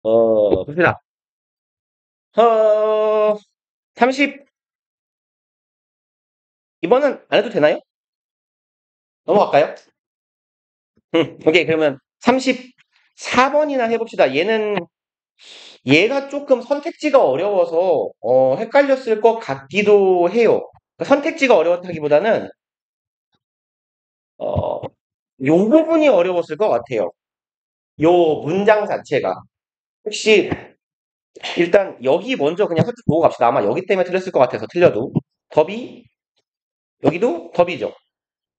봅시다. 30, 이번은 안 해도 되나요? 넘어갈까요? 오케이. 그러면 34번이나 해봅시다. 얘가 조금 선택지가 어려워서, 헷갈렸을 것 같기도 해요. 그러니까 선택지가 어려웠다기보다는, 어, 요 부분이 어려웠을 것 같아요. 요 문장 자체가. 혹시, 일단 여기 먼저 그냥 훑어 보고 갑시다. 아마 여기 때문에 틀렸을 것 같아서 틀려도. 더비, 여기도 더비죠.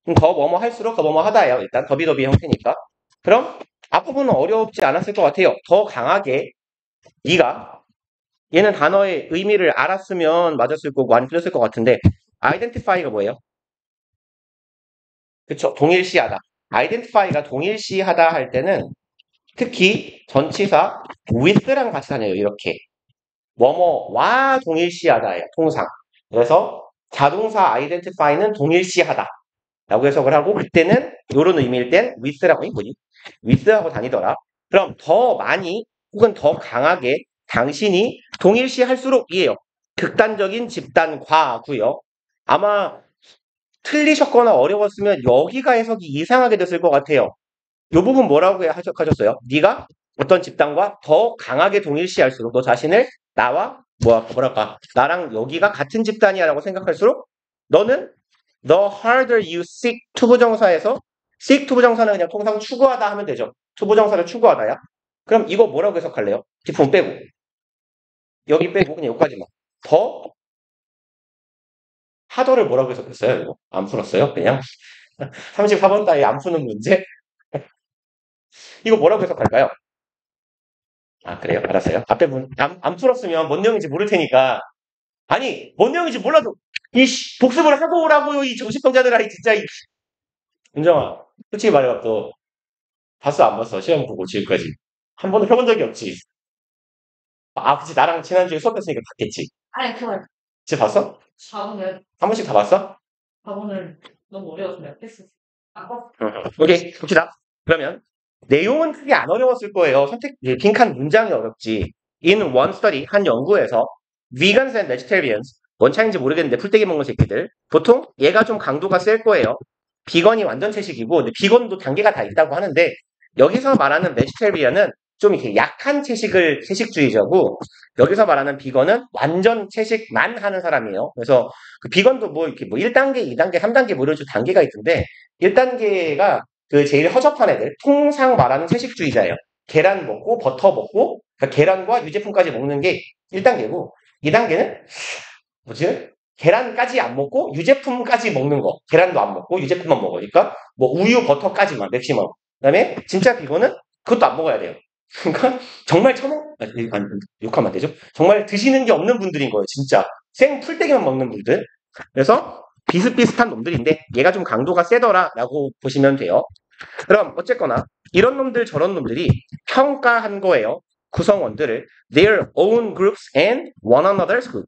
그럼 더 뭐뭐 할수록 더 뭐뭐 하다예요. 일단 더비더비 형태니까. 그럼 앞부분은 어렵지 않았을 것 같아요. 더 강하게 네가 얘는 단어의 의미를 알았으면 맞았을 거고 안 틀렸을 것 같은데 identify가 뭐예요? 그쵸? 동일시하다. identify가 동일시하다 할 때는 특히 전치사 with랑 같이 다녀요. 이렇게 뭐뭐와 동일시하다예요. 통상. 그래서 자동사 identify는 동일시하다. 라고 해석을 하고 그때는 이런 의미일 땐 with라고 뭐지? with하고 다니더라. 그럼 더 많이 혹은 더 강하게 당신이 동일시할수록이에요. 극단적인 집단과고요. 아마 틀리셨거나 어려웠으면 여기가 해석이 이상하게 됐을 것 같아요. 이 부분 뭐라고 해석하셨어요? 네가 어떤 집단과 더 강하게 동일시할수록 너 자신을 나와 뭐랄까 나랑 여기가 같은 집단이야라고 생각할수록 너는 the harder you seek 투부정사에서 seek 투부정사는 그냥 통상 추구하다 하면 되죠. 투부정사를 추구하다야. 그럼 이거 뭐라고 해석할래요? 뒷부분 빼고 여기 빼고 그냥 여기까지만 더 하더를 뭐라고 해석했어요? 이거 안 풀었어요? 그냥 34번 따위 안 푸는 문제? 이거 뭐라고 해석할까요? 아, 그래요? 알았어요. 앞에 안 풀었으면 뭔 내용인지 모를 테니까. 아니, 뭔 내용인지 몰라도, 복습을 하고 오라고요, 이 정신병자들아, 이 진짜, 윤정아. 솔직히 말해봐, 또, 봤어, 안 봤어? 시험 보고 지금까지. 한 번도 펴본 적이 없지. 아, 그치. 나랑 지난주에 수업했으니까 봤겠지. 아니, 그걸 진짜 봤어? 4분을, 한 번씩 다 봤어? 4분을 너무 어려워서 내가 패스. 아까 오케이, 봅시다. 그러면, 내용은 크게 안 어려웠을 거예요. 빈칸 문장이 어렵지. In one study, 한 연구에서, vegans and vegetarians, 뭔 차이인지 모르겠는데, 풀떼기 먹는 새끼들. 보통, 얘가 좀 강도가 셀 거예요. 비건이 완전 채식이고, 근데 비건도 단계가 다 있다고 하는데, 여기서 말하는 vegetarian은 좀 이렇게 약한 채식주의자고, 여기서 말하는 비건은 완전 채식만 하는 사람이에요. 그래서, 그 비건도 뭐, 이렇게 뭐 1단계, 2단계, 3단계 뭐 이런 식으로 단계가 있던데, 1단계가 그 제일 허접한 애들, 통상 말하는 채식주의자예요. 계란 먹고 버터 먹고 그러니까 계란과 유제품까지 먹는 게 1단계고 2단계는 뭐지? 계란까지 안 먹고 유제품까지 먹는 거. 계란도 안 먹고 유제품만 먹으니까 뭐 우유 버터까지만 맥시멈. 그다음에 진짜 비건은 그것도 안 먹어야 돼요. 그러니까 정말 욕하면 안 되죠. 정말 드시는 게 없는 분들인 거예요. 진짜 생 풀떼기만 먹는 분들. 그래서 비슷비슷한 놈들인데 얘가 좀 강도가 세더라라고 보시면 돼요. 그럼 어쨌거나 이런 놈들 저런 놈들이 평가한 거예요. 구성원들을 their own groups and one another's group.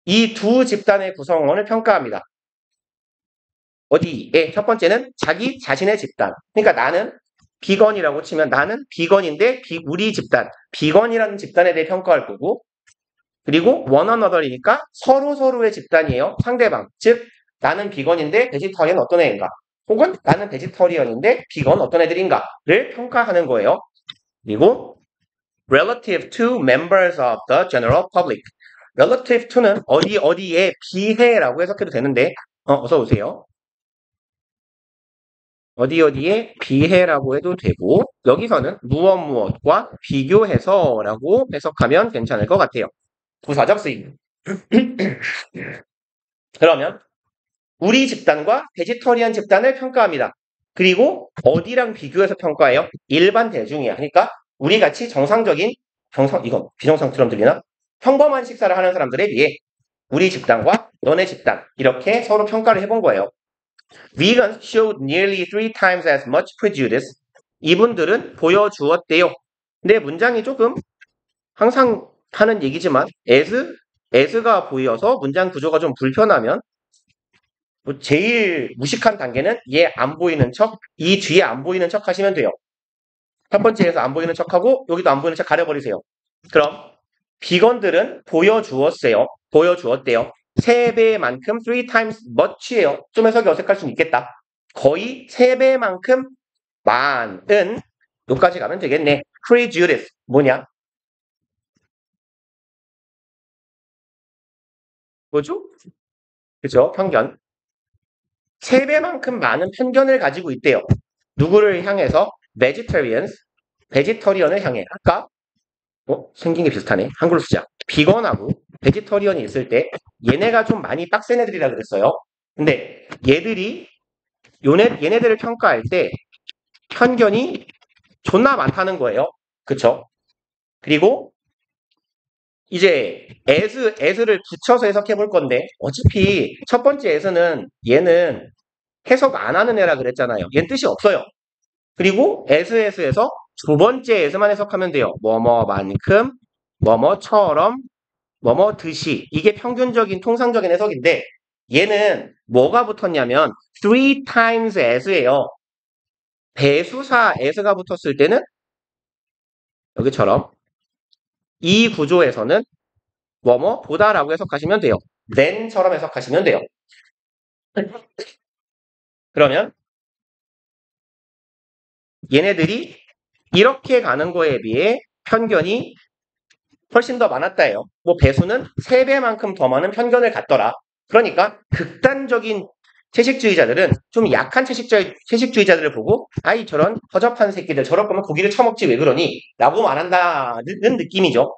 이 두 집단의 구성원을 평가합니다. 어디에? 첫 번째는 자기 자신의 집단. 그러니까 나는 비건이라고 치면 나는 비건인데 우리 집단, 비건이라는 집단에 대해 평가할 거고 그리고 one another이니까 서로 서로의 집단이에요. 상대방. 즉 나는 비건인데 베지터리언 어떤 애인가? 혹은 나는 베지터리언인데 비건 어떤 애들인가를 평가하는 거예요. 그리고 relative to members of the general public. relative to는 어디에 비해라고 해석해도 되는데 어서 오세요. 어디에 비해라고 해도 되고 여기서는 무엇과 비교해서라고 해석하면 괜찮을 것 같아요. 부사적 쓰임. 그러면 우리 집단과 베지터리안 집단을 평가합니다. 그리고 어디랑 비교해서 평가해요? 일반 대중이야. 그러니까 우리 같이 정상적인 이거 비정상처럼 들리나? 평범한 식사를 하는 사람들에 비해 우리 집단과 너네 집단 이렇게 서로 평가를 해본 거예요. Vegans showed nearly 3 times as much prejudice. 이분들은 보여주었대요. 근데 문장이 조금 항상 하는 얘기지만 as가 보여서 문장 구조가 좀 불편하면 뭐 제일 무식한 단계는 얘 안 보이는 척, 이 뒤에 안 보이는 척 하시면 돼요. 첫 번째에서 안 보이는 척하고 여기도 안 보이는 척 가려버리세요. 그럼 비건들은 보여주었대요. 3배만큼 3 times much예요. 좀 해석이 어색할 수는 있겠다. 거의 3배만큼 많은 여기까지 가면 되겠네. prejudice 뭐냐? 뭐죠? 그죠? 편견. 3배만큼 많은 편견을 가지고 있대요. 누구를 향해서? vegetarians, 베지터리언을 향해. 아까 생긴 게 비슷하네. 한글로 쓰자. 비건하고 베지터리언이 있을 때 얘네가 좀 많이 빡센 애들이라 그랬어요. 근데 얘네들을 평가할 때 편견이 존나 많다는 거예요. 그쵸? 그리고 이제 as를 붙여서 해석해 볼 건데 어차피 첫 번째 as는 얘는 해석 안 하는 애라 그랬잖아요. 얘는 뜻이 없어요. 그리고 as에서 두 번째 as만 해석하면 돼요. 뭐뭐만큼, 뭐뭐처럼, 뭐뭐 듯이. 이게 평균적인 통상적인 해석인데 얘는 뭐가 붙었냐면 3 times as예요. 배수사 as가 붙었을 때는 여기처럼 이 구조에서는 뭐뭐 보다라고 해석하시면 돼요. than처럼 해석하시면 돼요. 그러면 얘네들이 이렇게 가는 거에 비해 편견이 훨씬 더 많았다예요. 뭐 배수는 3배만큼 더 많은 편견을 갖더라. 그러니까 극단적인 채식주의자들은 좀 약한 채식주의자들을 보고 아이 저런 허접한 새끼들 저럴 거면 고기를 처먹지 왜 그러니? 라고 말한다는 느낌이죠.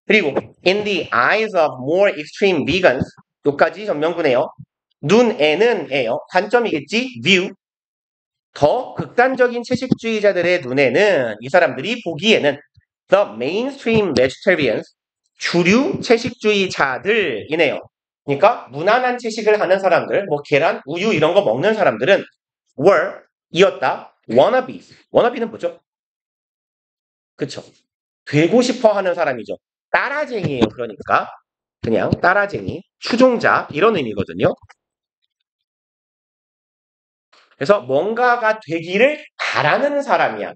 그리고 in the eyes of more extreme vegans 요까지 전명구네요. 눈에는 에요. 관점이겠지? view. 더 극단적인 채식주의자들의 눈에는 이 사람들이 보기에는 the mainstream vegetarians 주류 채식주의자들이네요. 그러니까 무난한 채식을 하는 사람들, 뭐 계란, 우유 이런 거 먹는 사람들은 were 이었다. wannabes. wannabe는 뭐죠? 그쵸? 되고 싶어 하는 사람이죠. 따라쟁이에요. 그러니까 그냥 따라쟁이, 추종자 이런 의미거든요. 그래서 뭔가가 되기를 바라는 사람이야.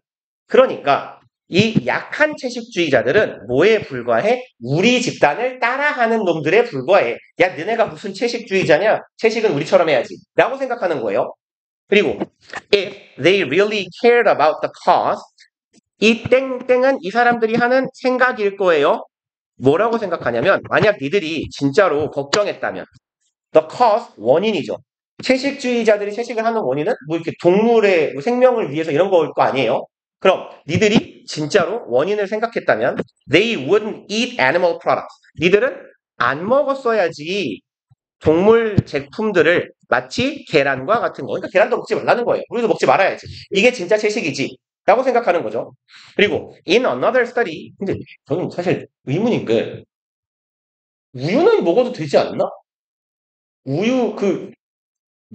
그러니까 이 약한 채식주의자들은 뭐에 불과해? 우리 집단을 따라하는 놈들에 불과해. 야, 너네가 무슨 채식주의자냐? 채식은 우리처럼 해야지. 라고 생각하는 거예요. 그리고 if they really cared about the cause 이 땡땡은 이 사람들이 하는 생각일 거예요. 뭐라고 생각하냐면 만약 니들이 진짜로 걱정했다면 the cause 원인이죠. 채식주의자들이 채식을 하는 원인은 뭐 이렇게 동물의 뭐 생명을 위해서 이런 거일 거 아니에요. 그럼 니들이 진짜로 원인을 생각했다면 they wouldn't eat animal products. 니들은 안 먹었어야지 동물 제품들을 마치 계란과 같은 거. 그러니까 계란도 먹지 말라는 거예요. 우리도 먹지 말아야지. 이게 진짜 채식이지. 라고 생각하는 거죠. 그리고 in another study 근데 저는 사실 의문인 게 우유는 먹어도 되지 않나? 우유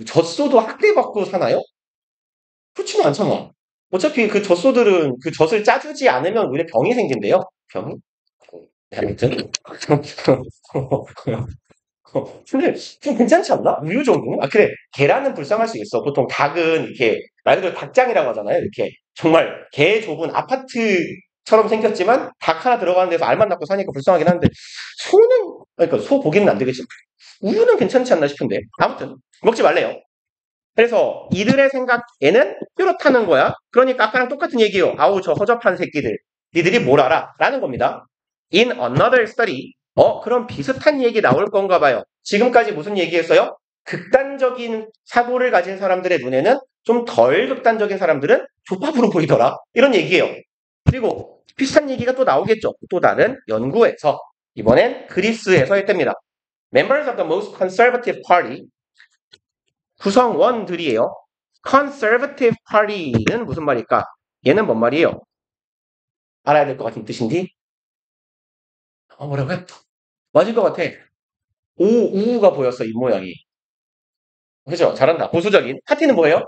젖소도 학대받고 사나요? 그렇지는 않잖아. 어차피 그 젖소들은 그 젖을 짜주지 않으면 오히려 병이 생긴대요. 병이? 네, 아무튼. 근데 좀 괜찮지 않나? 우유 정도는? 아, 그래. 계란은 불쌍할 수 있어. 보통 닭은 이렇게, 말 그대로 닭장이라고 하잖아요. 이렇게. 정말 개 좁은 아파트처럼 생겼지만 닭 하나 들어가는 데서 알만 낳고 사니까 불쌍하긴 한데, 소는, 그러니까 소 고기는 안 되겠지. 우유는 괜찮지 않나 싶은데. 아무튼, 먹지 말래요. 그래서 이들의 생각에는 뾰렇다는 거야. 그러니까 아까랑 똑같은 얘기예요. 아우 저 허접한 새끼들. 니들이 뭘 알아? 라는 겁니다. In another study. 그럼 비슷한 얘기 나올 건가 봐요. 지금까지 무슨 얘기했어요? 극단적인 사고를 가진 사람들의 눈에는 좀 덜 극단적인 사람들은 족밥으로 보이더라. 이런 얘기예요. 그리고 비슷한 얘기가 또 나오겠죠. 또 다른 연구에서 이번엔 그리스에서 했답니다. Members of the most conservative party 구성원들이에요. Conservative Party는 무슨 말일까? 얘는 뭔 말이에요? 알아야 될 것 같은 뜻인데? 뭐라고요? 맞을 것 같아. 우가 보였어, 입모양이. 그죠? 잘한다. 보수적인. 파티는 뭐예요?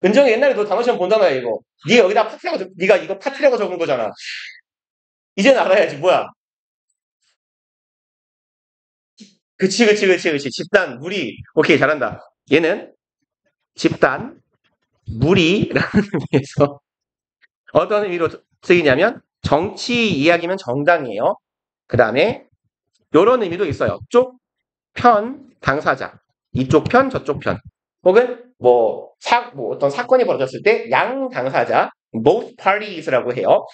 은정이 옛날에 너 단어 시험 본잖아, 이거. 네가 여기다 네가 이거 파티라고 적은 거잖아. 이제는 알아야지, 뭐야. 그치. 집단, 무리. 오케이, 잘한다. 얘는 집단, 무리라는 의미에서 어떤 의미로 쓰이냐면 정치 이야기면 정당이에요. 그 다음에 이런 의미도 있어요. 쪽, 편, 당사자. 이쪽 편, 저쪽 편. 혹은 뭐 어떤 사건이 벌어졌을 때 양 당사자, both parties라고 해요.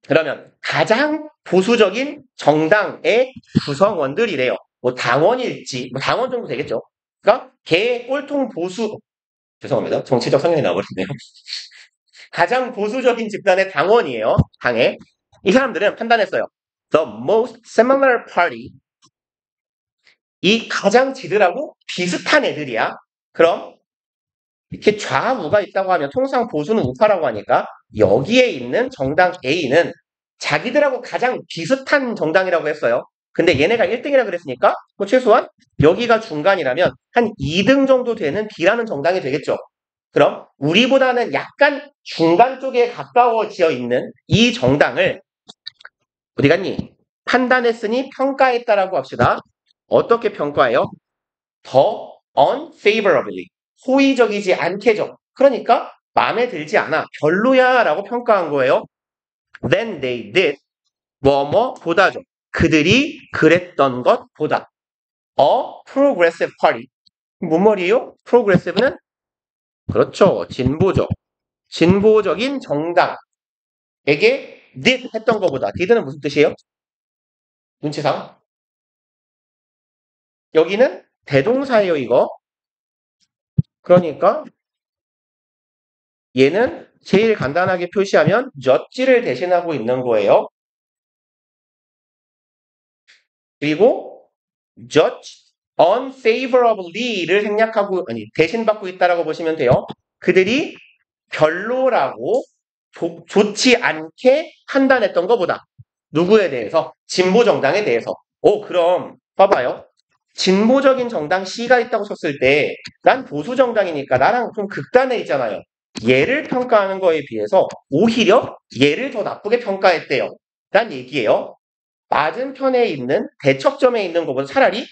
그러면 가장 보수적인 정당의 구성원들이래요. 뭐 당원일지, 뭐 당원 정도 되겠죠. 그러니까 개 꼴통 보수, 죄송합니다. 정치적 성향이 나와버렸네요. 가장 보수적인 집단의 당원이에요. 당에. 이 사람들은 판단했어요. The most similar party. 이 가장 지들하고 비슷한 애들이야. 그럼 이렇게 좌우가 있다고 하면 통상 보수는 우파라고 하니까 여기에 있는 정당 A는 자기들하고 가장 비슷한 정당이라고 했어요. 근데 얘네가 1등이라 그랬으니까 뭐 최소한 여기가 중간이라면 한 2등 정도 되는 B라는 정당이 되겠죠. 그럼 우리보다는 약간 중간 쪽에 가까워져 있는 이 정당을 어디 갔니? 판단했으니 평가했다라고 합시다. 어떻게 평가해요? 더 unfavorably. 호의적이지 않게죠. 그러니까 마음에 들지 않아. 별로야 라고 평가한 거예요. Then they did. 보다죠. 그들이 그랬던 것보다. A progressive party. 뭔 말이에요? progressive는 그렇죠. 진보적. 진보적인 정당에게 did 했던 것보다. did는 무슨 뜻이에요? 눈치상. 여기는 대동사예요, 이거. 그러니까 얘는 제일 간단하게 표시하면 judge를 대신하고 있는 거예요. 그리고 judge unfavorably를 생략하고 대신 받고 있다라고 보시면 돼요. 그들이 별로라고 좋지 않게 판단했던 것보다 누구에 대해서? 진보 정당에 대해서. 그럼 봐봐요. 진보적인 정당 C가 있다고 쳤을 때 난 보수 정당이니까 나랑 좀 극단에 있잖아요. 얘를 평가하는 거에 비해서 오히려 얘를 더 나쁘게 평가했대요. 란 얘기예요. 맞은편에 있는 대척점에 있는 것보다 차라리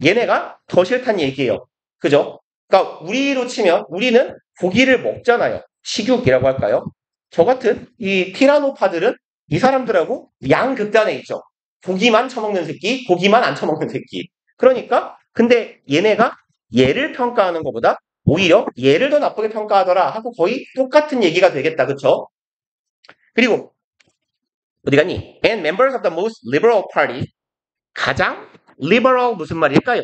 얘네가 더 싫다는 얘기예요. 그죠? 그러니까 우리로 치면 우리는 고기를 먹잖아요. 식육이라고 할까요? 저 같은 이 티라노파들은 이 사람들하고 양극단에 있죠. 고기만 처먹는 새끼, 고기만 안 처먹는 새끼. 그러니까 근데 얘네가 얘를 평가하는 것보다 오히려 얘를 더 나쁘게 평가하더라 하고 거의 똑같은 얘기가 되겠다. 그쵸? 그리고 어디 갔니? And members of the most liberal party. 가장 liberal 무슨 말일까요?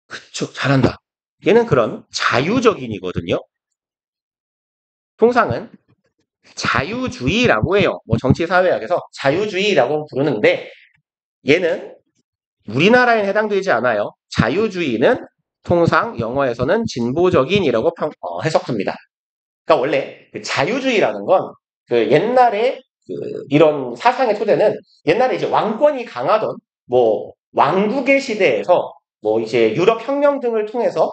그쵸, 잘한다. 얘는 그런 자유적인이거든요. 통상은 자유주의라고 해요. 뭐 정치사회학에서 자유주의라고 부르는데 얘는 우리나라에 해당되지 않아요. 자유주의는 통상 영어에서는 진보적인이라고 해석합니다. 그러니까 원래 그 자유주의라는 건 그 옛날에 이런 사상의 토대는 옛날에 이제 왕권이 강하던 뭐 왕국의 시대에서 뭐 이제 유럽 혁명 등을 통해서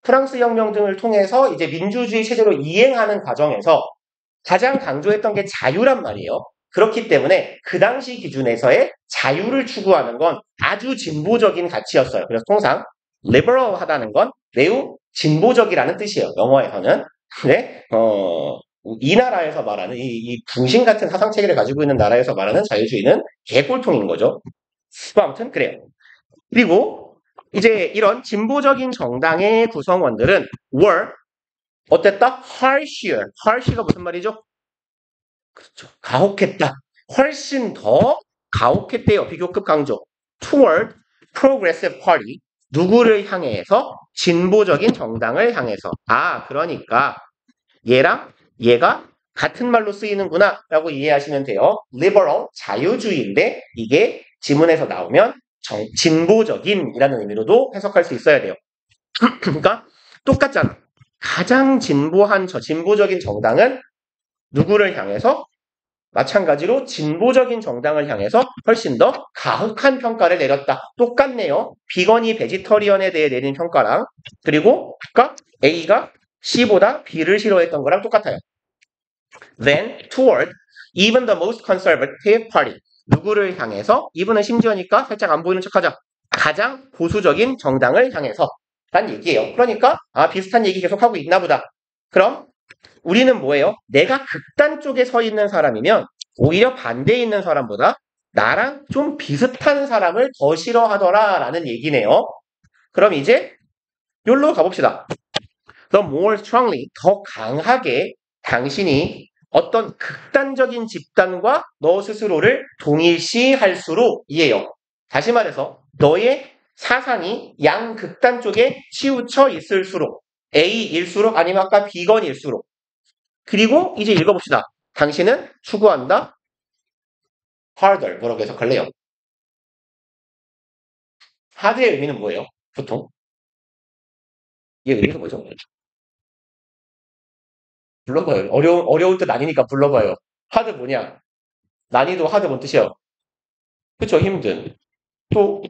프랑스 혁명 등을 통해서 이제 민주주의 체제로 이행하는 과정에서 가장 강조했던 게 자유란 말이에요. 그렇기 때문에 그 당시 기준에서의 자유를 추구하는 건 아주 진보적인 가치였어요. 그래서 통상 liberal하다는 건 매우 진보적이라는 뜻이에요. 영어에서는. 근데 이 나라에서 말하는 이 붕신 같은 사상 체계를 가지고 있는 나라에서 말하는 자유주의는 개꼴통인 거죠. 아무튼 그래요. 그리고 이제 이런 진보적인 정당의 구성원들은 were 어땠다? harsh가 무슨 말이죠? 그렇죠. 가혹했다. 훨씬 더 가혹했대요. 비교급 강조. toward progressive party. 누구를 향해서? 진보적인 정당을 향해서. 그러니까 얘랑 얘가 같은 말로 쓰이는구나 라고 이해하시면 돼요. liberal, 자유주의인데 이게 지문에서 나오면 진보적인이라는 의미로도 해석할 수 있어야 돼요. 그러니까 똑같잖아. 가장 진보적인 정당은 누구를 향해서? 마찬가지로 진보적인 정당을 향해서 훨씬 더 가혹한 평가를 내렸다. 똑같네요. 비건이 베지터리언에 대해 내린 평가랑 그리고 A가 C보다 B를 싫어했던 거랑 똑같아요. Then toward even the most conservative party. 누구를 향해서? even은 심지어니까 살짝 안 보이는 척하자. 가장 보수적인 정당을 향해서 란 얘기예요. 그러니까 비슷한 얘기 계속하고 있나 보다. 그럼 우리는 뭐예요? 내가 극단 쪽에 서 있는 사람이면 오히려 반대에 있는 사람보다 나랑 좀 비슷한 사람을 더 싫어하더라 라는 얘기네요. 그럼 이제 여기로 가봅시다. The more strongly, 더 강하게 당신이 어떤 극단적인 집단과 너 스스로를 동일시할수록 이에요. 다시 말해서 너의 사상이 양극단 쪽에 치우쳐 있을수록 A일수록 아니면 아까 B건일수록 그리고 이제 읽어봅시다. 당신은 추구한다. harder 뭐라고 해석할래요? 하드의 의미는 뭐예요? 보통? 얘 의미가 뭐죠? 불러봐요. 어려운 뜻 아니니까 불러봐요. 하드 뭐냐? 난이도 하드 뭔 뜻이에요? 그쵸, 힘든. 또,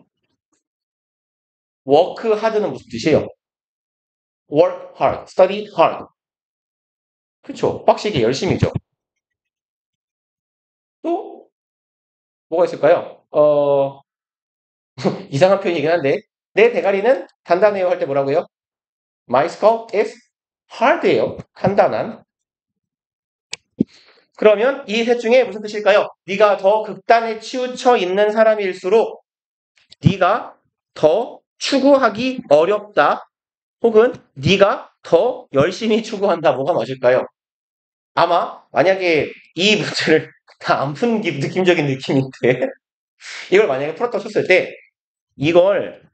work hard는 무슨 뜻이에요? work hard, study hard. 그쵸, 빡시게 열심히죠. 또, 뭐가 있을까요? 이상한 표현이긴 한데, 내 대가리는 단단해요 할 때 뭐라고요? My skull is hard예요. 단단한. 그러면 이 셋 중에 무슨 뜻일까요? 네가 더 극단에 치우쳐 있는 사람일수록 네가 더 추구하기 어렵다. 혹은 네가 더 열심히 추구한다. 뭐가 맞을까요? 아마 만약에 이 문제를 다 안 푼 느낌적인 느낌인데 이걸 만약에 풀었다 쳤을 때 이걸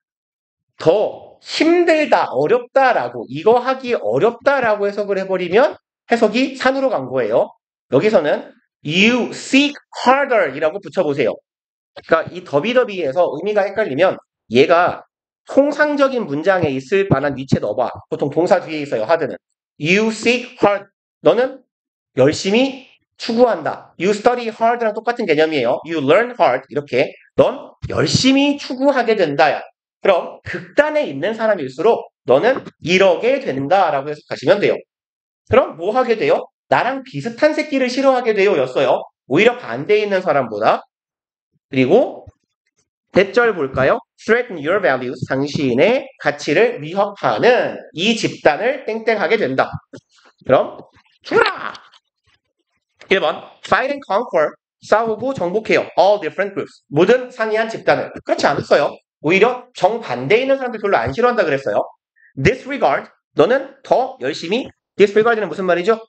더 힘들다, 어렵다라고 이거 하기 어렵다라고 해석을 해버리면 해석이 산으로 간 거예요. 여기서는 you seek harder 이라고 붙여보세요. 그러니까 이 더비더비에서 의미가 헷갈리면 얘가 통상적인 문장에 있을 만한 위치에 넣어봐. 보통 동사 뒤에 있어요. hard는. You seek hard. 너는 열심히 추구한다. You study hard랑 똑같은 개념이에요. You learn hard. 이렇게 넌 열심히 추구하게 된다야. 그럼 극단에 있는 사람일수록 너는 이러게 된다라고 해석하시면 돼요. 그럼 뭐 하게 돼요? 나랑 비슷한 새끼를 싫어하게 돼요 였어요. 오히려 반대에 있는 사람보다. 그리고 대절 볼까요? Threaten your values. 당신의 가치를 위협하는 이 집단을 땡땡하게 된다. 그럼 죽어라! 1번 Fight and conquer. 싸우고 정복해요. All different groups. 모든 상이한 집단을. 그렇지 않았어요. 오히려 정반대에 있는 사람들 별로 안 싫어한다 그랬어요. Disregard. 너는 더 열심히 disregard는 무슨 말이죠?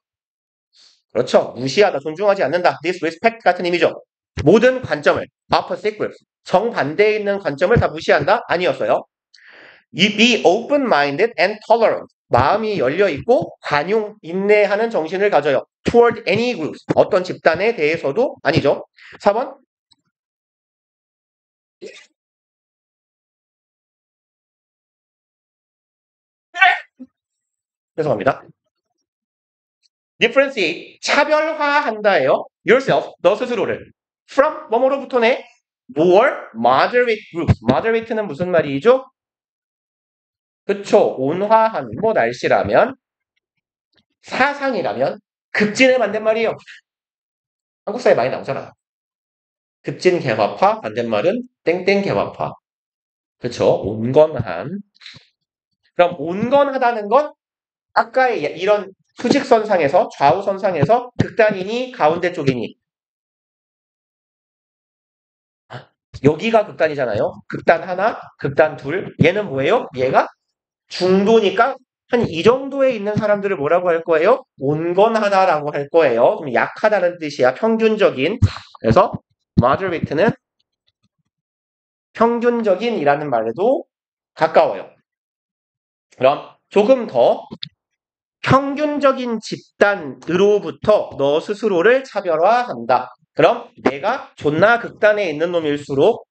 그렇죠. 무시하다, 존중하지 않는다. disrespect 같은 의미죠. 모든 관점을 opposite groups. 정반대에 있는 관점을 다 무시한다? 아니었어요. You be open-minded and tolerant. 마음이 열려있고 관용, 인내하는 정신을 가져요. Toward any groups. 어떤 집단에 대해서도 아니죠. 4번. 죄송합니다. Differentiate. 차별화한다예요. Yourself. 너 스스로를. From 뭐뭐로부터네. More moderate groups. Moderate는 무슨 말이죠? 그쵸. 온화한 뭐 날씨라면 사상이라면 급진의 반대말이에요. 한국 사회 많이 나오잖아. 급진 개화파 반대말은 땡땡 개화파. 그쵸. 온건한. 그럼 온건하다는 건 아까의 이런 수직선상에서 좌우선상에서 극단이니 가운데 쪽이니 여기가 극단이잖아요. 극단 하나, 극단 둘. 얘는 뭐예요? 얘가 중도니까 한 이 정도에 있는 사람들을 뭐라고 할 거예요? 온건하다라고 할 거예요. 좀 약하다는 뜻이야. 평균적인. 그래서 moderate는 평균적인이라는 말에도 가까워요. 그럼 조금 더 평균적인 집단으로부터 너 스스로를 차별화한다. 그럼 내가 존나 극단에 있는 놈일수록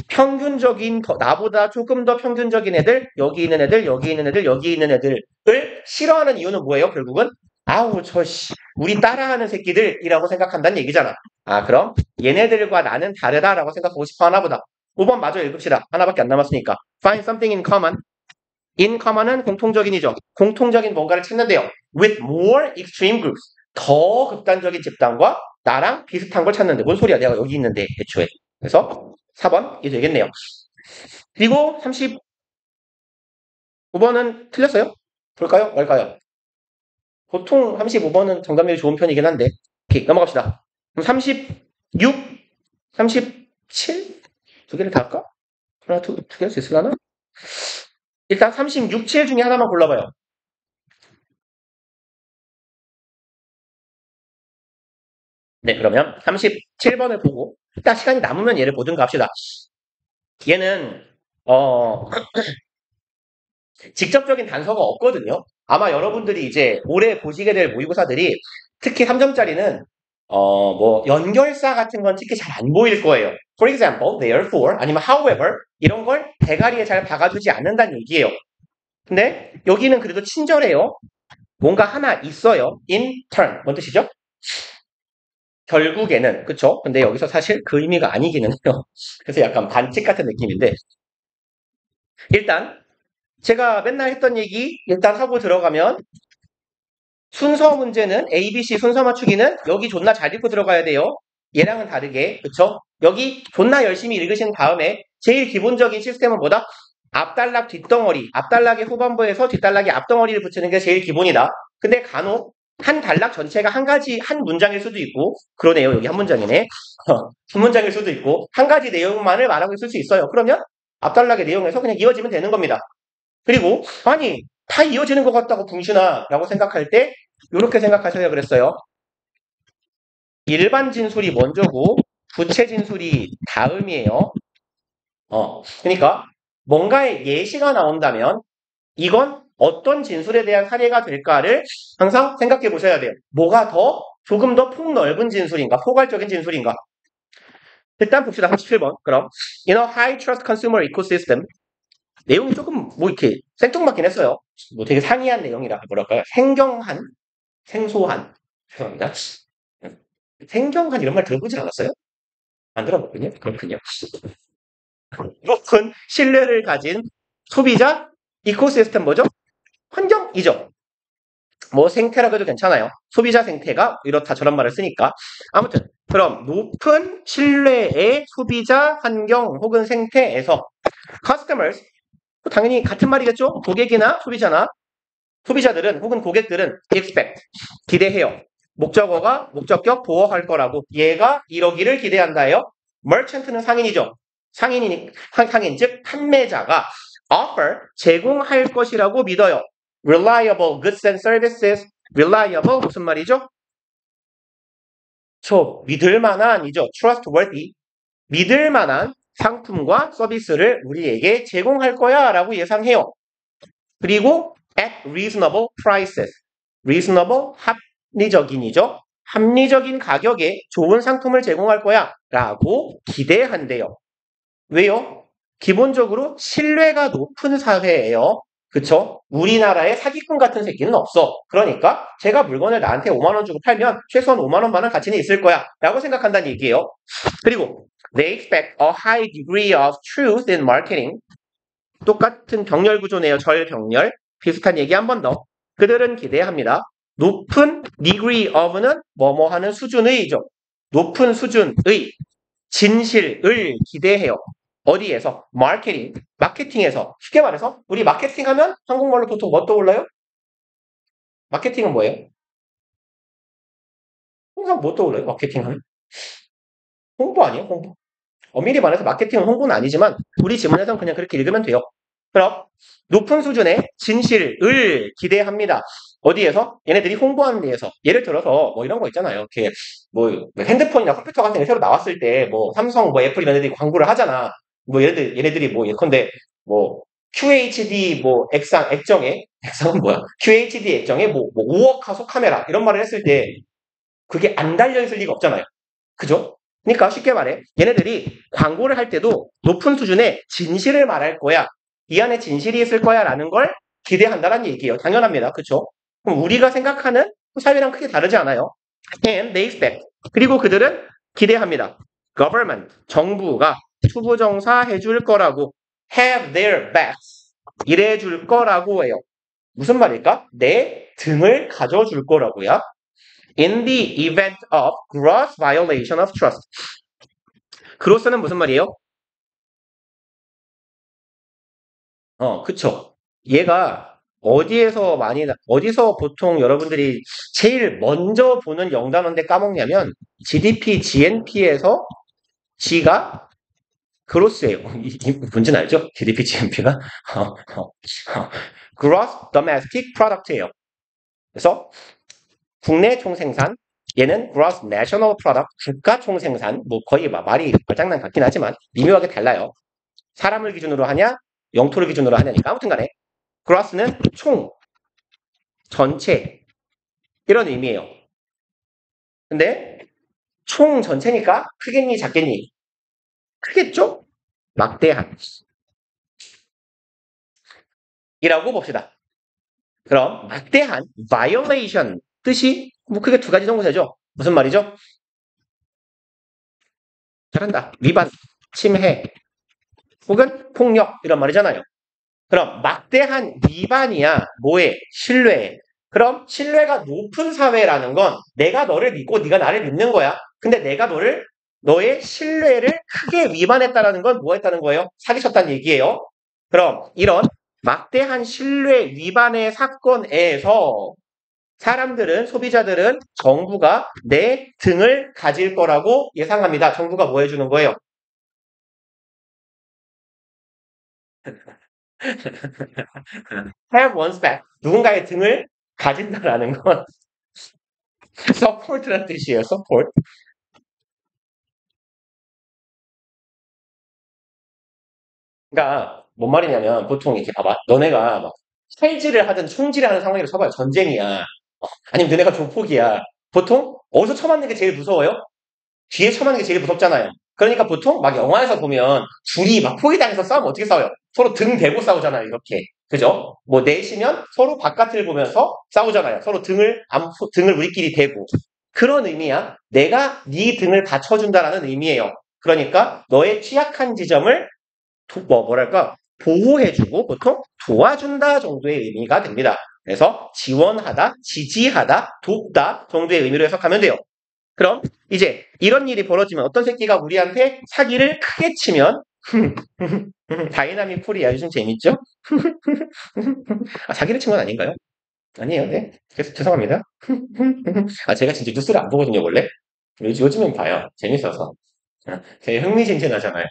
평균적인 나보다 조금 더 평균적인 애들, 여기 있는 애들, 여기 있는 애들, 여기 있는 애들을 싫어하는 이유는 뭐예요? 결국은 아우 우리 따라하는 새끼들이라고 생각한다는 얘기잖아. 아 그럼 얘네들과 나는 다르다라고 생각하고 싶어 하나 보다. 5번 마저 읽읍시다. 하나밖에 안 남았으니까. Find something in common. In common은 공통적인이죠. 공통적인 뭔가를 찾는데요. With more extreme groups. 더 극단적인 집단과 나랑 비슷한 걸 찾는데 뭔 소리야? 내가 여기 있는데 애초에. 그래서 4번이 되겠네요. 그리고 35번은 틀렸어요? 볼까요? 말까요? 보통 35번은 정답률이 좋은 편이긴 한데. 오케이, 넘어갑시다. 그럼 36, 37? 두 개를 다 할까? 하나, 두 개 할 수 있으려나? 일단 36, 7 중에 하나만 골라봐요. 네, 그러면 37번을 보고, 일단 시간이 남으면 얘를 보든가 합시다. 얘는, 직접적인 단서가 없거든요. 아마 여러분들이 이제 올해 보시게 될 모의고사들이 특히 3점짜리는 뭐 연결사 같은 건 특히 잘 안 보일 거예요. For example, therefore, 아니면 however 이런 걸 대가리에 잘 박아주지 않는다는 얘기예요. 근데 여기는 그래도 친절해요. 뭔가 하나 있어요. in turn. 뭔 뜻이죠? 결국에는 그쵸? 근데 여기서 사실 그 의미가 아니기는 해요. 그래서 약간 반칙 같은 느낌인데 일단 제가 맨날 했던 얘기 일단 하고 들어가면 순서 문제는 ABC 순서 맞추기는 여기 존나 잘 읽고 들어가야 돼요. 얘랑은 다르게 그쵸? 여기 존나 열심히 읽으신 다음에 제일 기본적인 시스템은 뭐다? 앞단락 뒷덩어리 앞단락의 후반부에서 뒷단락의 앞덩어리를 붙이는 게 제일 기본이다. 근데 간혹 한 단락 전체가 한 가지 한 문장일 수도 있고 그러네요. 여기 한 문장이네. 두 문장일 수도 있고 한 가지 내용만을 말하고 있을 수 있어요. 그러면 앞단락의 내용에서 그냥 이어지면 되는 겁니다. 그리고 아니 다 이어지는 것 같다고 붕신아 라고 생각할 때 이렇게 생각하셔야 그랬어요. 일반 진술이 먼저고 부채 진술이 다음이에요. 그러니까 뭔가의 예시가 나온다면 이건 어떤 진술에 대한 사례가 될까를 항상 생각해 보셔야 돼요. 뭐가 더 조금 더 폭넓은 진술인가 포괄적인 진술인가. 일단 봅시다. 37번. 그럼 In a high trust consumer ecosystem 내용이 조금 뭐 이렇게 생뚱맞긴 했어요. 뭐 되게 상이한 내용이라 뭐랄까요? 생소한. 죄송합니다. 생경한 이런 말 들어보지 않았어요? 안 들어봤군요. 그렇군요. 높은 신뢰를 가진 소비자 이코시스템 뭐죠? 환경이죠. 뭐 생태라고 해도 괜찮아요. 소비자 생태가 이렇다 저런 말을 쓰니까. 아무튼 그럼 높은 신뢰의 소비자 환경 혹은 생태에서 customers 당연히 같은 말이겠죠? 고객이나 소비자나 소비자들은 혹은 고객들은 expect 기대해요. 목적어가 목적격 보호할 거라고 얘가 이러기를 기대한다요. merchant는 상인이죠. 상인 즉 판매자가 offer 제공할 것이라고 믿어요. reliable goods and services reliable 무슨 말이죠? 믿을 만한이죠. trustworthy 믿을 만한 상품과 서비스를 우리에게 제공할 거야 라고 예상해요. 그리고 at reasonable prices. reasonable 합리적인이죠. 합리적인 가격에 좋은 상품을 제공할 거야 라고 기대한대요. 왜요? 기본적으로 신뢰가 높은 사회예요. 그쵸? 우리나라에 사기꾼 같은 새끼는 없어. 그러니까 제가 물건을 나한테 5만 원 주고 팔면 최소한 5만 원만한 가치는 있을 거야 라고 생각한다는 얘기예요. 그리고 they expect a high degree of truth in marketing. 똑같은 병렬 구조네요. 절병렬. 비슷한 얘기 한 번 더. 그들은 기대합니다. 높은 degree of는 뭐뭐 하는 수준의죠. 높은 수준의 진실을 기대해요. 어디에서? 마케팅에서. 쉽게 말해서 우리 마케팅하면 한국말로 보통 뭐 떠올라요? 마케팅은 뭐예요? 항상 뭐 떠올라요? 마케팅하면? 홍보 아니에요? 홍보. 엄밀히 말해서 마케팅은 홍보는 아니지만 우리 지문에서는 그냥 그렇게 읽으면 돼요. 그럼 높은 수준의 진실을 기대합니다. 어디에서? 얘네들이 홍보하는 데에서. 예를 들어서 뭐 이런 거 있잖아요. 이렇게 뭐 핸드폰이나 컴퓨터 같은 게 새로 나왔을 때 뭐 삼성, 뭐 애플 이런 애들이 광고를 하잖아. 뭐 얘네들이 뭐 예컨대 뭐 QHD 뭐 액정은 뭐야? QHD 액정에 뭐 5억 화소 카메라 이런 말을 했을 때 그게 안 달려있을 리가 없잖아요. 그죠? 그러니까 쉽게 말해 얘네들이 광고를 할 때도 높은 수준의 진실을 말할 거야. 이 안에 진실이 있을 거야 라는 걸 기대한다는 얘기예요. 당연합니다. 그쵸? 그럼 우리가 생각하는 사회랑 크게 다르지 않아요. And they expect. 그리고 그들은 기대합니다. Government, 정부가 투부정사 해줄 거라고 have their backs. 일해줄 거라고 해요. 무슨 말일까? 내 등을 가져줄 거라고요. In the event of gross violation of trust. gross는 무슨 말이에요? 그쵸. 얘가 어디서 보통 여러분들이 제일 먼저 보는 영단어인데 까먹냐면 GDP, GNP에서 G가 그로스예요. 뭔지는 알죠? GDP, GNP가 Gross Domestic Product예요. 그래서 국내 총생산, 얘는 Gross National Product, 국가 총생산, 뭐 거의 말이 말장난 같긴 하지만 미묘하게 달라요. 사람을 기준으로 하냐, 영토를 기준으로 하냐니까 아무튼 간에 Gross는 총, 전체 이런 의미예요. 근데 총 전체니까 크겠니 작겠니? 크겠죠? 막대한 이라고 봅시다. 그럼 막대한 violation 뜻이 뭐 크게 두 가지 정도 되죠. 무슨 말이죠? 잘한다. 위반, 침해, 혹은 폭력 이런 말이잖아요. 그럼 막대한 위반이야. 뭐에? 신뢰에. 그럼 신뢰가 높은 사회라는 건 내가 너를 믿고 네가 나를 믿는 거야. 근데 내가 너의 신뢰를 크게 위반했다라는 건 뭐 했다는 거예요? 사기쳤다는 얘기예요. 그럼 이런 막대한 신뢰 위반의 사건에서 소비자들은 정부가 내 등을 가질 거라고 예상합니다. 정부가 뭐 해주는 거예요? have one's back. 누군가의 등을 가진다라는 건 support라는 뜻이에요. support. 그러니까 뭔 말이냐면 보통 이렇게 봐봐. 너네가 막 칼질을 하든 총질을 하는 상황이라고 쳐봐요. 전쟁이야. 아니면 너네가 조폭이야. 보통 어디서 처맞는 게 제일 무서워요? 뒤에 처맞는 게 제일 무섭잖아요. 그러니까 보통 막 영화에서 보면 둘이 막 포위당해서 싸우면 어떻게 싸워요? 서로 등 대고 싸우잖아요. 이렇게. 그죠? 뭐 넷이면 서로 바깥을 보면서 싸우잖아요. 서로 등을 우리끼리 대고. 그런 의미야. 내가 네 등을 받쳐준다라는 의미예요. 그러니까 너의 취약한 지점을 뭐랄까 보호해주고 보통 도와준다 정도의 의미가 됩니다. 그래서 지원하다, 지지하다, 돕다 정도의 의미로 해석하면 돼요. 그럼 이제 이런 일이 벌어지면 어떤 새끼가 우리한테 사기를 크게 치면 다이나믹 풀이야. 요즘 재밌죠? 사기를 친 건 아닌가요? 아니에요. 네. 그래서 죄송합니다. 제가 진짜 뉴스를 안 보거든요, 원래. 요즘엔 봐요. 재밌어서. 되게 흥미진진하잖아요.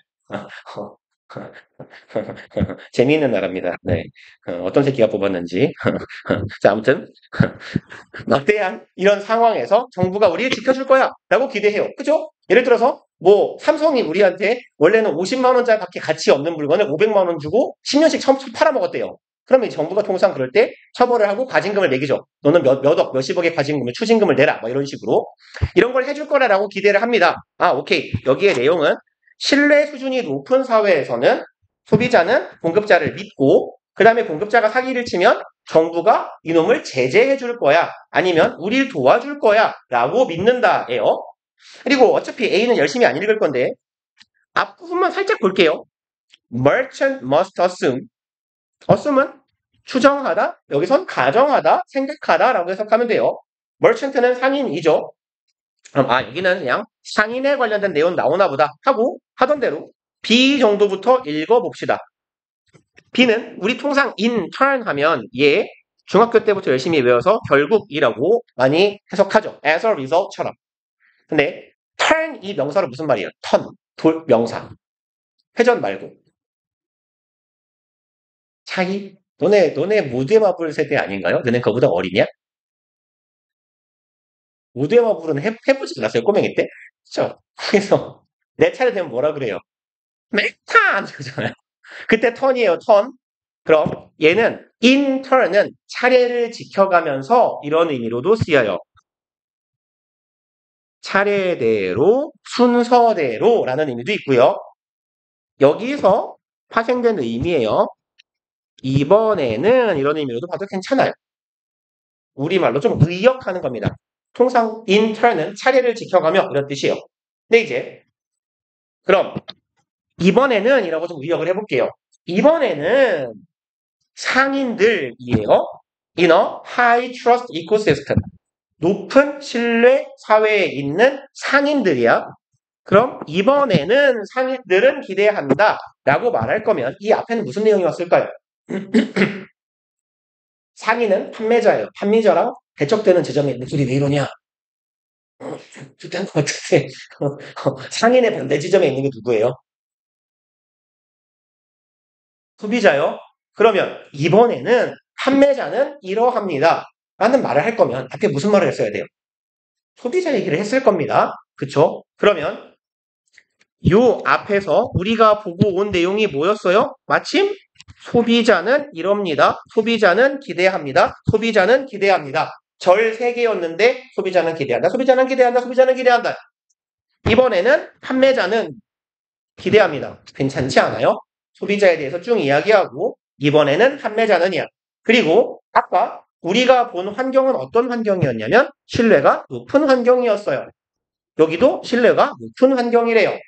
재미있는 나라입니다. 네. 어떤 새끼가 뽑았는지. 자, 아무튼 막대한 이런 상황에서 정부가 우리를 지켜줄 거야 라고 기대해요. 그죠? 예를 들어서 뭐 삼성이 우리한테 원래는 50만 원짜리밖에 가치 없는 물건을 500만 원 주고 10년씩 팔아먹었대요. 그러면 정부가 통상 그럴 때 처벌을 하고 과징금을 매기죠. 너는 몇 몇십억의 과징금을 추징금을 내라. 뭐 이런 식으로 이런 걸 해줄 거라고 기대를 합니다. 오케이. 여기에 내용은 신뢰 수준이 높은 사회에서는 소비자는 공급자를 믿고 그 다음에 공급자가 사기를 치면 정부가 이놈을 제재해 줄 거야. 아니면 우리를 도와줄 거야. 라고 믿는다예요. 그리고 어차피 A는 열심히 안 읽을 건데 앞부분만 살짝 볼게요. Merchant must assume. assume은 추정하다, 여기선 가정하다, 생각하다 라고 해석하면 돼요. merchant는 상인이죠. 그럼 여기는 그냥 상인에 관련된 내용 나오나 보다 하고 하던 대로 B 정도부터 읽어봅시다. B는 우리 통상 in turn 하면 얘 중학교 때부터 열심히 외워서 결국이라고 많이 해석하죠. as a result처럼. 근데 turn 이 명사로 무슨 말이에요? 명사. 회전 말고. 차이? 너네 모두의 마블 세대 아닌가요? 너네 그거보다 어리냐? 모두의 마블은 해보지 않았어요, 꼬맹이 때? 그쵸? 그래서 내 차례 되면 뭐라 그래요? 메탄! 그러잖아요. 그때 턴이에요, 턴. 그럼 얘는 in turn은 차례를 지켜가면서 이런 의미로도 쓰여요. 차례대로, 순서대로 라는 의미도 있고요. 여기서 파생된 의미예요. 이번에는 이런 의미로도 봐도 괜찮아요. 우리말로 좀 의역하는 겁니다. 통상 in turn은 차례를 지켜가며 이런 뜻이에요. 근데 이제 그럼 이번에는 이라고 좀 의역을 해볼게요. 이번에는 상인들이에요. in a high trust ecosystem. 높은 신뢰 사회에 있는 상인들이야. 그럼 이번에는 상인들은 기대한다 라고 말할 거면 이 앞에는 무슨 내용이 왔을까요? 상인은 판매자예요. 판매자랑 대척되는 지점이 있는 둘이 왜 이러냐? 좋다는 것 같은데 상인의 반대 지점에 있는 게 누구예요? 소비자요? 그러면 이번에는 판매자는 이러합니다. 라는 말을 할 거면 앞에 무슨 말을 했어야 돼요? 소비자 얘기를 했을 겁니다. 그쵸? 그러면 요 앞에서 우리가 보고 온 내용이 뭐였어요? 마침 소비자는 이럽니다. 소비자는 기대합니다. 소비자는 기대합니다. 절 3개였는데 소비자는 기대한다. 소비자는 기대한다. 소비자는 기대한다. 이번에는 판매자는 기대합니다. 괜찮지 않아요? 소비자에 대해서 쭉 이야기하고 이번에는 판매자는이야. 그리고 아까 우리가 본 환경은 어떤 환경이었냐면 신뢰가 높은 환경이었어요. 여기도 신뢰가 높은 환경이래요.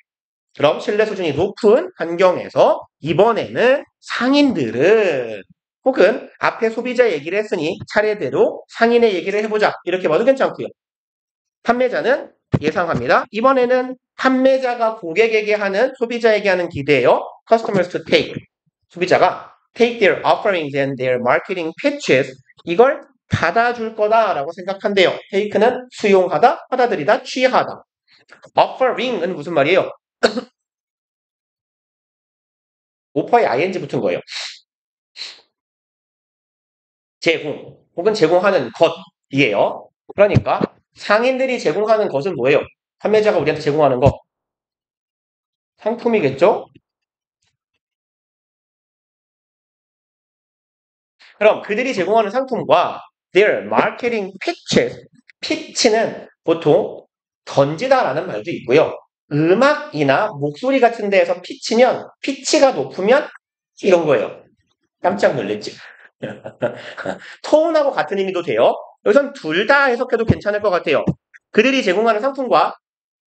그럼 신뢰 수준이 높은 환경에서 이번에는 상인들은 혹은 앞에 소비자 얘기를 했으니 차례대로 상인의 얘기를 해보자. 이렇게 봐도 괜찮고요. 판매자는 예상합니다. 이번에는 판매자가 고객에게 하는 소비자에게 하는 기대예요. Customers to take. 소비자가 take their offerings and their marketing pitches. 이걸 받아줄 거다라고 생각한대요. take는 수용하다, 받아들이다, 취하다. offering은 무슨 말이에요? 오퍼에 ing 붙은 거예요. 제공 혹은 제공하는 것이에요. 그러니까 상인들이 제공하는 것은 뭐예요? 판매자가 우리한테 제공하는 거. 상품이겠죠? 그럼 그들이 제공하는 상품과 their marketing pitches. 피치는 보통 던지다라는 말도 있고요. 음악이나 목소리 같은 데에서 피치면 피치가 높으면 이런 거예요. 깜짝 놀랬지. 톤하고 같은 의미도 돼요. 여기선 둘 다 해석해도 괜찮을 것 같아요. 그들이 제공하는 상품과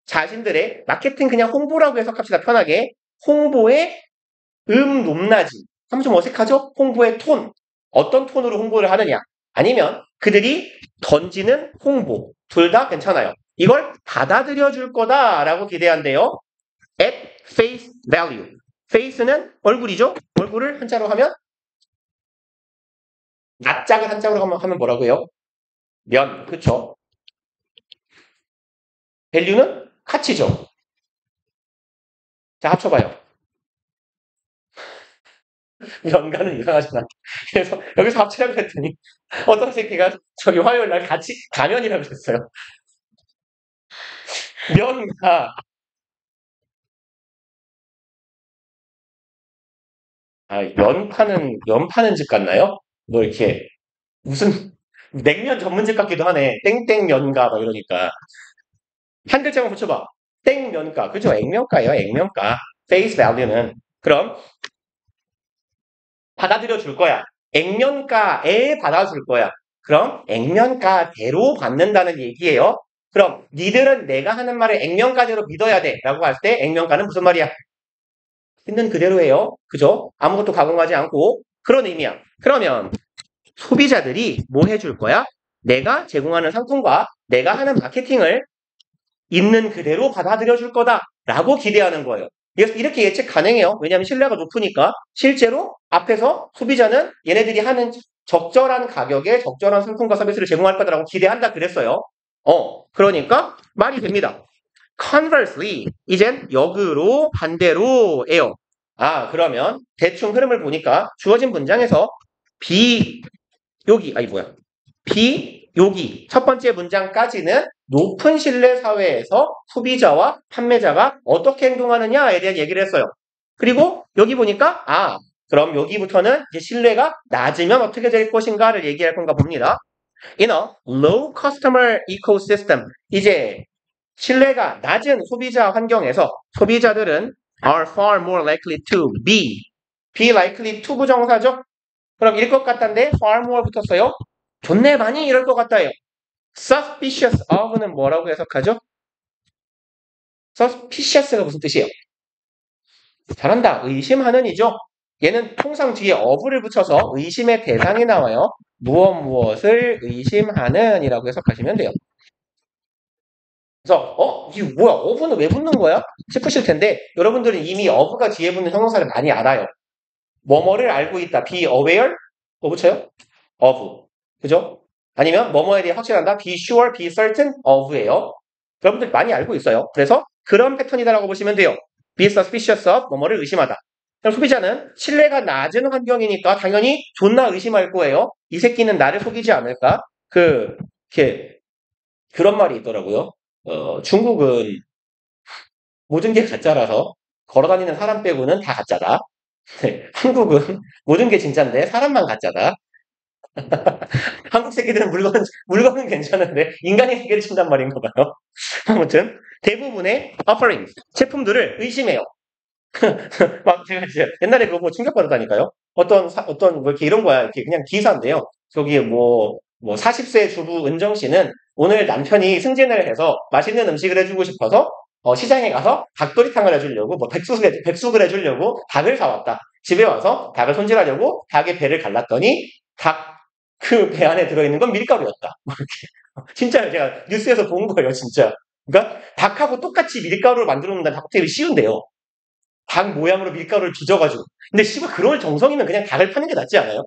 자신들의 마케팅 그냥 홍보라고 해석합시다. 편하게. 홍보의 높낮이. 하면 좀 어색하죠? 홍보의 톤. 어떤 톤으로 홍보를 하느냐. 아니면 그들이 던지는 홍보. 둘 다 괜찮아요. 이걸 받아들여 줄 거다라고 기대한대요. at face value. face는 얼굴이죠? 얼굴을 한자로 하면 낯짝을 한자로 하면 뭐라고 해요? 면, 그쵸? 밸류는 가치죠. 자, 합쳐봐요. 연가는 이상하잖아. 그래서 여기서 합치라고 했더니 어떤 새끼가 저기 화요일 날 같이 가면이라고 했어요. 면가. 아, 면 파는 집 같나요? 뭐 이렇게 무슨 냉면 전문집 같기도 하네. 땡땡면가 막 이러니까. 한 글자만 붙여봐. 땡면가. 그죠? 액면가예요. 액면가. face value는. 그럼 받아들여 줄 거야. 액면가에 받아줄 거야. 그럼 액면가대로 받는다는 얘기예요. 그럼 니들은 내가 하는 말을 액면가대로 믿어야 돼 라고 할 때 액면가는 무슨 말이야? 있는 그대로예요. 그죠? 아무것도 가공하지 않고 그런 의미야. 그러면 소비자들이 뭐 해줄 거야? 내가 제공하는 상품과 내가 하는 마케팅을 있는 그대로 받아들여 줄 거다라고 기대하는 거예요. 이렇게 예측 가능해요. 왜냐하면 신뢰가 높으니까 실제로 앞에서 소비자는 얘네들이 하는 적절한 가격에 적절한 상품과 서비스를 제공할 거다라고 기대한다 그랬어요. 그러니까 말이 됩니다. Conversely, 이젠 역으로 반대로예요. 아, 그러면 대충 흐름을 보니까 주어진 문장에서 여기 첫 번째 문장까지는 높은 신뢰 사회에서 소비자와 판매자가 어떻게 행동하느냐에 대한 얘기를 했어요. 그리고 여기 보니까 그럼 여기부터는 이제 신뢰가 낮으면 어떻게 될 것인가를 얘기할 건가 봅니다. In a low customer ecosystem, 이제 신뢰가 낮은 소비자 환경에서 소비자들은 are far more likely to be likely to 부정사죠? 그럼 일 것 같다인데 far more 붙었어요? 존내 많이 이럴 것 같다요. suspicious of는 뭐라고 해석하죠? suspicious가 무슨 뜻이에요? 잘한다. 의심하는이죠. 얘는 통상 뒤에 of를 붙여서 의심의 대상이 나와요. 무엇을 의심하는 이라고 해석하시면 돼요. 그래서 이게 뭐야? of는 왜 붙는 거야? 싶으실 텐데 여러분들은 이미 of가 뒤에 붙는 형용사를 많이 알아요. 뭐뭐를 알고 있다. be aware? 뭐 붙여요? of. 그죠? 아니면 뭐뭐에 대해 확실한다. be sure, be certain of예요. 여러분들 많이 알고 있어요. 그래서 그런 패턴이다라고 보시면 돼요. be suspicious of 뭐뭐를 의심하다. 그럼 소비자는 신뢰가 낮은 환경이니까 당연히 존나 의심할 거예요. 이 새끼는 나를 속이지 않을까? 이렇게 그런 말이 있더라고요. 중국은 모든 게 가짜라서 걸어다니는 사람 빼고는 다 가짜다. 네, 한국은 모든 게 진짜인데 사람만 가짜다. 한국 새끼들은 물건은 괜찮은데 인간이 세계를 친단 말인가 봐요. 아무튼 대부분의 offerings, 제품들을 의심해요. 막 제가 이제 옛날에 그거 보고 충격받았다니까요. 어떤 뭐 이렇게 이런 거야. 이렇게 그냥 기사인데요. 저기 뭐 40세 주부 은정 씨는 오늘 남편이 승진을 해서 맛있는 음식을 해주고 싶어서 시장에 가서 닭도리탕을 해주려고 뭐 백숙을 해주려고 닭을 사왔다. 집에 와서 닭을 손질하려고 닭의 배를 갈랐더니 닭 그 배 안에 들어있는 건 밀가루였다. 뭐 이렇게. 진짜 제가 뉴스에서 본 거예요, 진짜. 그러니까 닭하고 똑같이 밀가루를 만들어 놓는 닭도리탕이 쉬운데요. 닭 모양으로 밀가루를 빚어가지고. 근데 씨발 그럴 정성이면 그냥 닭을 파는 게 낫지 않아요?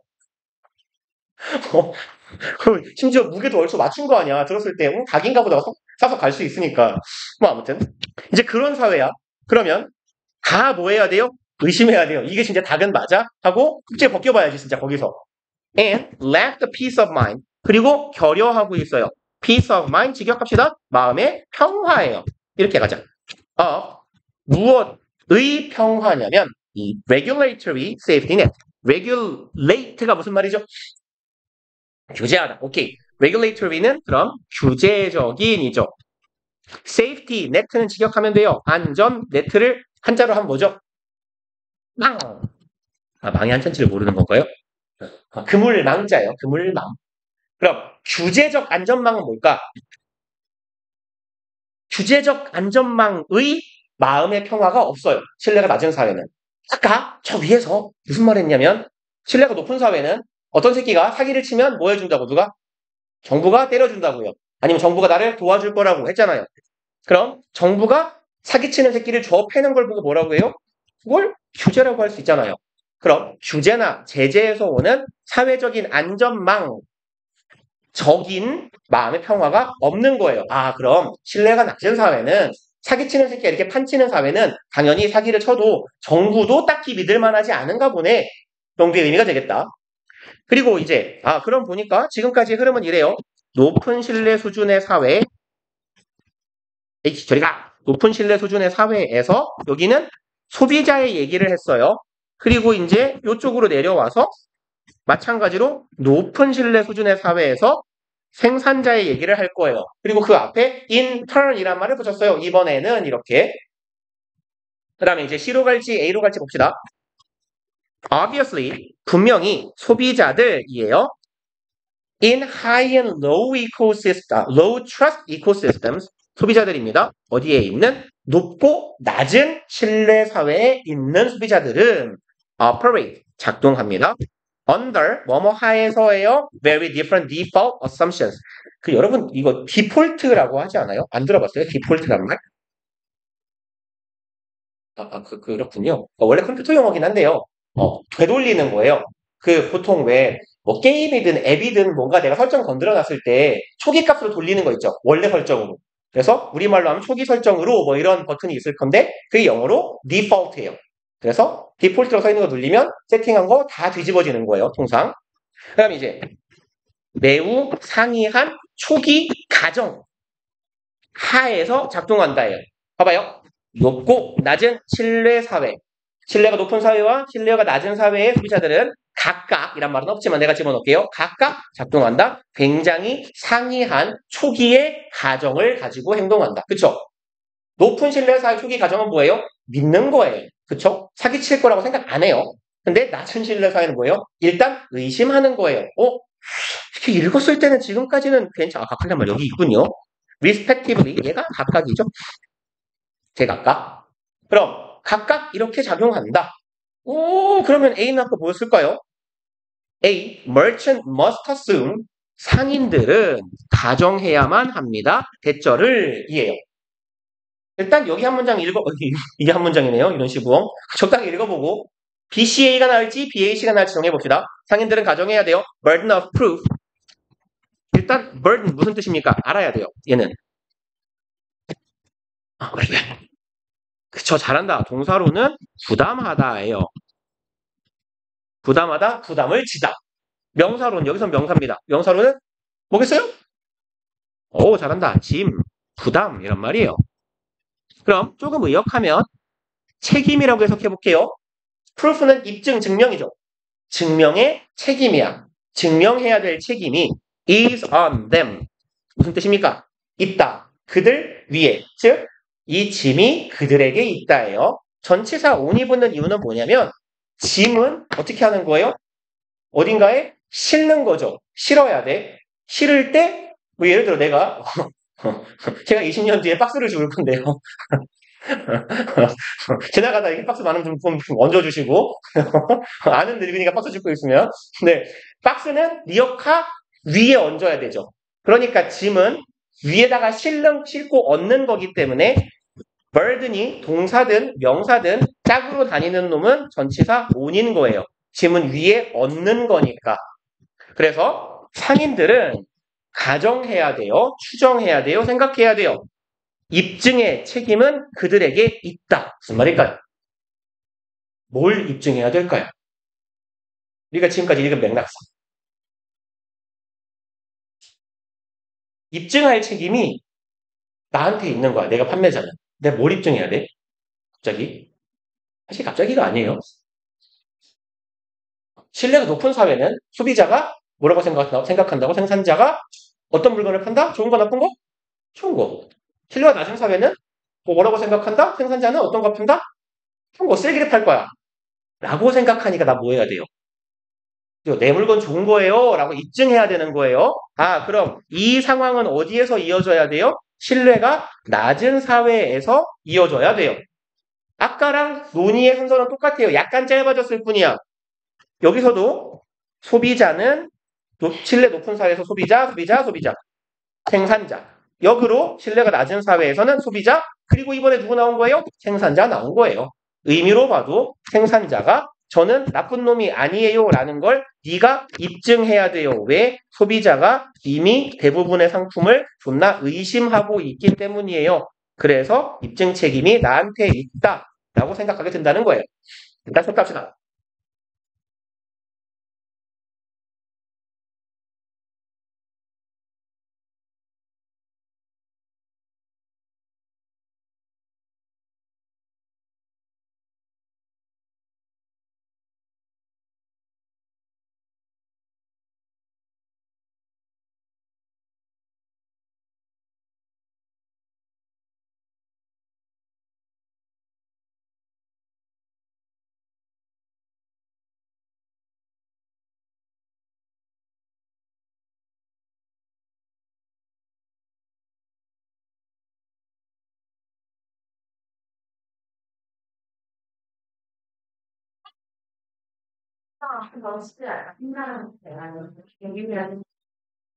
심지어 무게도 얼추 맞춘 거 아니야. 들었을 때 닭인가 보다 사서 갈 수 있으니까. 뭐 아무튼 이제 그런 사회야. 그러면 다 뭐 해야 돼요? 의심해야 돼요. 이게 진짜 닭은 맞아? 하고 국제 벗겨봐야지 진짜 거기서. And lack the peace of mind. 그리고 결여하고 있어요. peace of mind 직역합시다. 마음의 평화예요. 이렇게 가자. 무엇의 평화냐면 이 regulatory safety net. regulate가 무슨 말이죠? 규제하다. 오케이. regulatory는 그럼 규제적인이죠. safety net는 직역하면 돼요. 안전 네트를 한자로 하면 뭐죠? 망. 망의 한자치를 모르는 건가요? 그물망자예요. 그물망. 그럼 규제적 안전망은 뭘까? 규제적 안전망의 마음의 평화가 없어요. 신뢰가 낮은 사회는. 아까 저 위에서 무슨 말 했냐면 신뢰가 높은 사회는 어떤 새끼가 사기를 치면 뭐 해준다고 누가? 정부가 때려준다고요. 아니면 정부가 나를 도와줄 거라고 했잖아요. 그럼 정부가 사기치는 새끼를 줘 패는 걸 보고 뭐라고 해요? 그걸 규제라고 할 수 있잖아요. 그럼 규제나 제재에서 오는 사회적인 안전망 적인 마음의 평화가 없는 거예요. 그럼 신뢰가 낮은 사회는 사기치는 새끼가 이렇게 판치는 사회는 당연히 사기를 쳐도 정부도 딱히 믿을 만하지 않은가 보네 정도의 의미가 되겠다. 그리고 이제 그럼 보니까 지금까지 흐름은 이래요. 높은 신뢰 수준의 사회 저리가 높은 신뢰 수준의 사회에서 여기는 소비자의 얘기를 했어요. 그리고 이제 이쪽으로 내려와서 마찬가지로 높은 신뢰 수준의 사회에서 생산자의 얘기를 할 거예요. 그리고 그 앞에 in turn이란 말을 붙였어요. 이번에는 이렇게. 그 다음에 이제 C로 갈지 A로 갈지 봅시다. Obviously, 분명히 소비자들이에요. In high and low ecosystem, low trust ecosystems, 소비자들입니다. 어디에 있는? 높고 낮은 신뢰 사회에 있는 소비자들은 operate, 작동합니다. under, 뭐뭐 하에서예요. very different default assumptions. 여러분, 이거 디폴트라고 하지 않아요? 안 들어봤어요? 디폴트란 말? 그렇군요. 원래 컴퓨터 용어긴 한데요. 되돌리는 거예요. 보통 뭐 게임이든 앱이든 뭔가 내가 설정 건드려 놨을 때 초기 값으로 돌리는 거 있죠. 원래 설정으로. 그래서 우리말로 하면 초기 설정으로 뭐 이런 버튼이 있을 건데 그게 영어로 default예요. 그래서 디폴트로 서 있는 거 눌리면 세팅한 거 다 뒤집어지는 거예요. 통상. 그 다음에 이제 매우 상이한 초기 가정 하에서 작동한다예요. 봐봐요. 높고 낮은 신뢰 사회. 신뢰가 높은 사회와 신뢰가 낮은 사회의 소비자들은 각각, 이란 말은 없지만 내가 집어넣을게요. 각각 작동한다. 굉장히 상이한 초기의 가정을 가지고 행동한다. 그쵸? 높은 신뢰 사회 초기 가정은 뭐예요? 믿는 거예요. 그쵸? 사기칠 거라고 생각 안 해요. 근데 낮은 신뢰 사회는 뭐예요? 일단 의심하는 거예요. 이렇게 읽었을 때는 지금까지는 괜찮아. 각각란 말 여기 있군요. respectively, 얘가 각각이죠. 제각각. 그럼 각각 이렇게 작용한다. 그러면 A는 아까 뭐였을까요? A. Merchant must assume. 상인들은 가정해야만 합니다. 대절을 이에요. 일단 여기 한 문장 이게 한 문장이네요. 이런 식으로 적당히 읽어보고 BCA가 나을지 BAC가 나을지 정해봅시다. 상인들은 가정해야 돼요. burden of proof. 일단 burden 무슨 뜻입니까? 알아야 돼요. 얘는. 그래. 그쵸, 잘한다. 동사로는 부담하다예요. 부담하다, 부담을 지다. 명사로는 여기서 명사입니다. 명사로는 뭐겠어요? 오, 잘한다. 짐, 부담 이란 말이에요. 그럼 조금 의역하면 책임이라고 해석해 볼게요. proof는 입증, 증명이죠. 증명의 책임이야. 증명해야 될 책임이 is on them. 무슨 뜻입니까? 있다. 그들 위에. 즉, 이 짐이 그들에게 있다예요. 전치사 on이 붙는 이유는 뭐냐면 짐은 어떻게 하는 거예요? 어딘가에 실는 거죠. 실어야 돼. 실을 때, 뭐 예를 들어 내가 제가 20년 뒤에 박스를 주울 건데요. 지나가다 이렇게 박스 많으면 좀 얹어주시고 아는 늙은이가 박스 줍고 있으면 네, 박스는 리어카 위에 얹어야 되죠. 그러니까 짐은 위에다가 싣고 얹는 거기 때문에 burden이 동사든 명사든 짝으로 다니는 놈은 전치사 on인 거예요. 짐은 위에 얹는 거니까. 그래서 상인들은 가정해야 돼요. 추정해야 돼요. 생각해야 돼요. 입증의 책임은 그들에게 있다. 무슨 말일까요? 뭘 입증해야 될까요? 우리가 지금까지 읽은 맥락상. 입증할 책임이 나한테 있는 거야. 내가 판매자는. 내가 뭘 입증해야 돼? 갑자기? 사실 갑자기가 아니에요. 신뢰가 높은 사회는 소비자가 뭐라고 생각한다고? 생산자가 어떤 물건을 판다? 좋은 거, 나쁜 거? 좋은 거. 신뢰가 낮은 사회는 뭐라고 생각한다? 생산자는 어떤 거 판다? 좋은 거, 쓰레기를 팔 거야. 라고 생각하니까 나 뭐 해야 돼요? 내 물건 좋은 거예요. 라고 입증해야 되는 거예요. 아, 그럼 이 상황은 어디에서 이어져야 돼요? 신뢰가 낮은 사회에서 이어져야 돼요. 아까랑 논의의 순서는 똑같아요. 약간 짧아졌을 뿐이야. 여기서도 소비자는 신뢰 높은 사회에서 소비자. 생산자. 역으로 신뢰가 낮은 사회에서는 소비자. 그리고 이번에 누구 나온 거예요? 생산자 나온 거예요. 의미로 봐도 생산자가 저는 나쁜 놈이 아니에요 라는 걸 네가 입증해야 돼요. 왜? 소비자가 이미 대부분의 상품을 존나 의심하고 있기 때문이에요. 그래서 입증 책임이 나한테 있다 라고 생각하게 된다는 거예요. 일단 속합시다.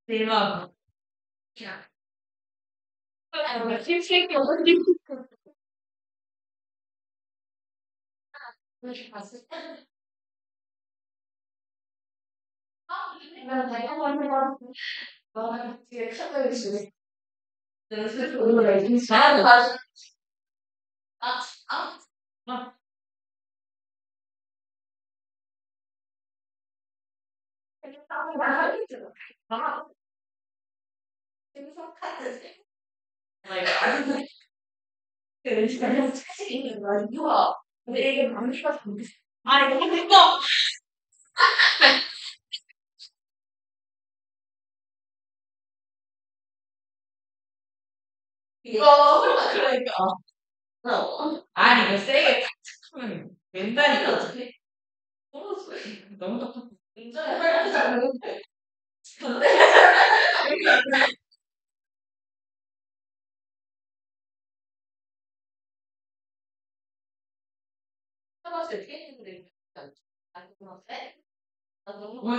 대박. 아니, 이거 그러니까. 아니, 이거 세게 탁 치면 왼다리가 어떻게 너무 답답해.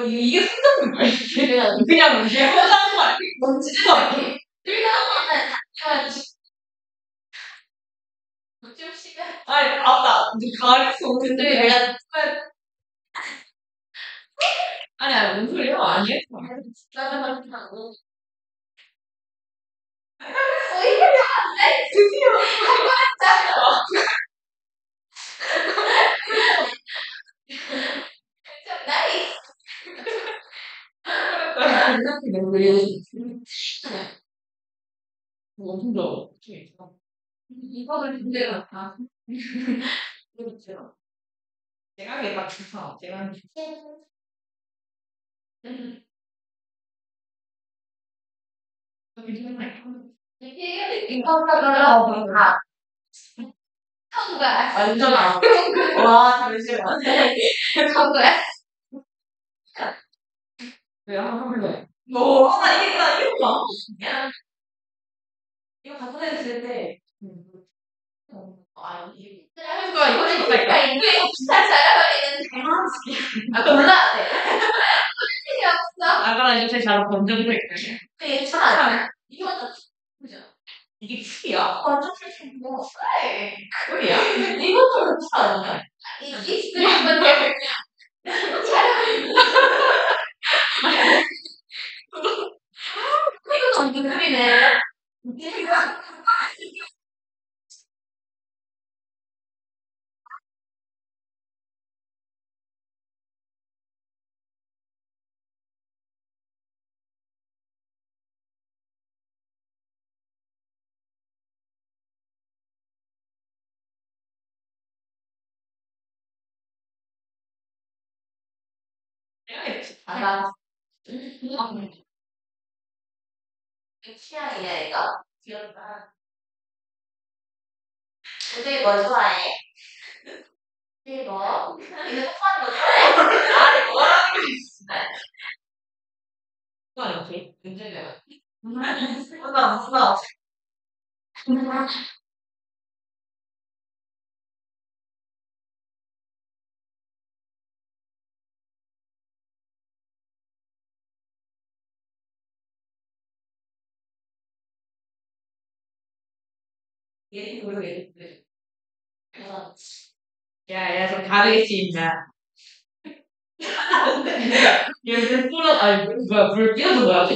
이게 생각인 거야. 그냥 해보자는 거 아니야? 뭔지도 않게. 아니, 맞다. 가르쳐. 근데 내가 아니야, 뭔 소리야? 아니야? 짜증나고. 드디어 엄청 좋아. 이거를 근데가 다 그렇죠. 제가 하기에 딱 좋다. 제가 하는 게 이거를 다 완전 안. 와, 잠시만. 청구야? 왜 하면 뭐, 나 이거 봐. 이거 갖다 냈을 때, 이게. 이거 진짜 이거 비싼 자료버리는 골라야 돼. 필요 없어. 나가라 요새 잘 번쩍을 되게 참. 이거 그죠? 이게 풀이야? 완전 풀이 뭐 그래. 그래야? 이것도 괜찮아. 이게 있으면 돼. 이거 완전 풀이네. 아, 취향이야, 이거. 귀엽다. 우리 뭐 좋아해? 우리 뭐? 이거 똑같은 거 좋아해? 아니, 뭐라는 거 있어. 그거 이렇게? 문제가. 무나. 얘 모르겠는데. 야, 좀 다르겠지, 인자. 얘물 뿌려, 아니, 뭐야, 물 끼워서 뭐야?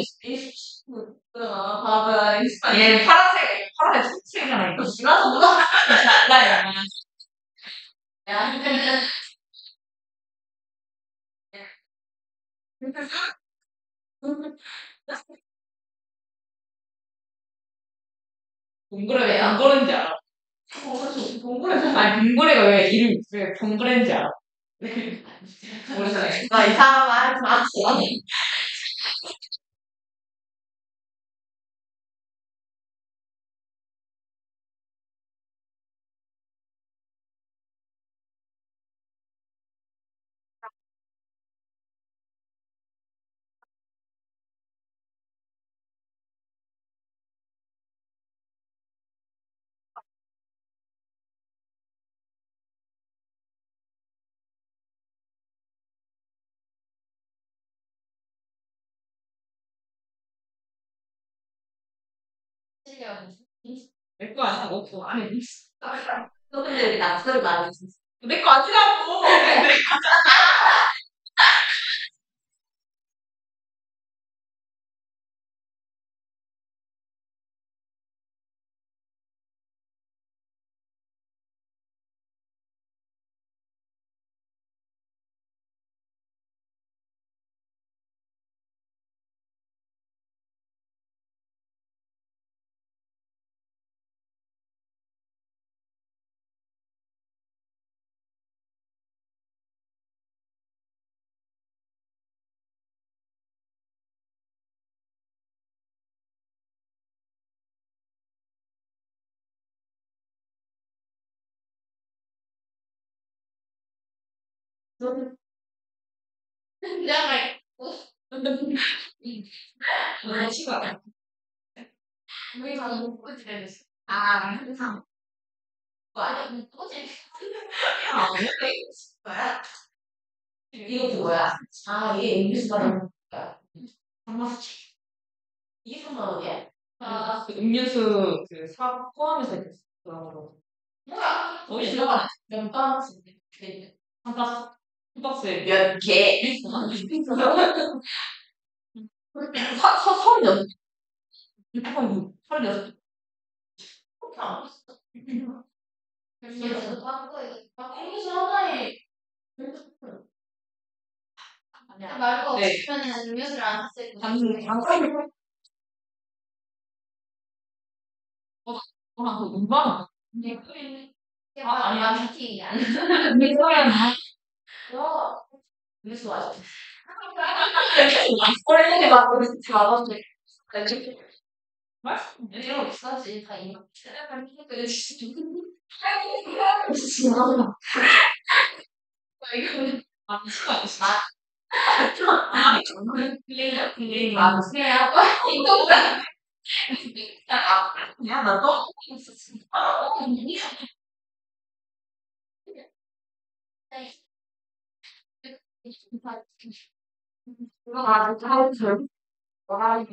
봐봐. 얘 파란색 색이잖아, 이거. 나도 묻어. 달라요. 야, 동그래, 왜 동그란지 알아? 아니, 동그래가 왜 이름, 왜 동그란지 알아? 모르겠어. 나 이상한 말 하지 마. 내거 아니야, 너 그거 안 해. 너 근데 여기 낙서를 많이 했어. 내거 아니라고! 너는 그냥 너 치가 우리 가서 먹고 지내랬어. 아, 항상. 아니야, 뭐지? 아, 뭐야? 이거 뭐야? 아, 이게 음료수 받은 거야. 이게 3만 원이야? 아, 그 음료수 그 사 포함해서 이렇게 들어가고. 뭐야? 거기 들어가네. 몇 박스인데? 한 박스. 한 박스에 몇 개? 서른여섯. 36. 그렇게 안 했어. 그래서 한국에서 하나에 말고 없으면 음료수를 안 샀을 거. 방금 그 문방. 아니야, 뷰티 안. 음료수 맛있어. 원래 막 우리 잡았는데. 이런 거 비싸지 다 이거. 이거는 야, 나 또 있었어. 이거 나 진짜 하고 싶어. 와,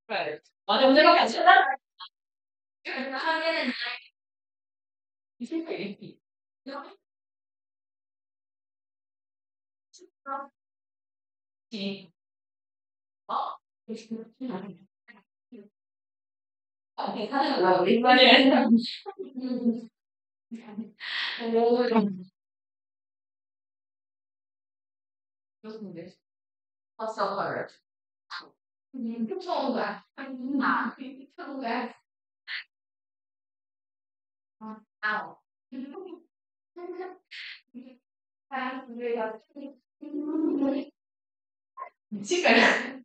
그래. 맞아, 언제밖에 안 찾아? 하기는 있을 거 있지. 어? 괜찮은 거야, 우리 말이. 무슨데? 봤어, 걸. 좋은 거야. 좋은 거야. 아우. 미치겠네.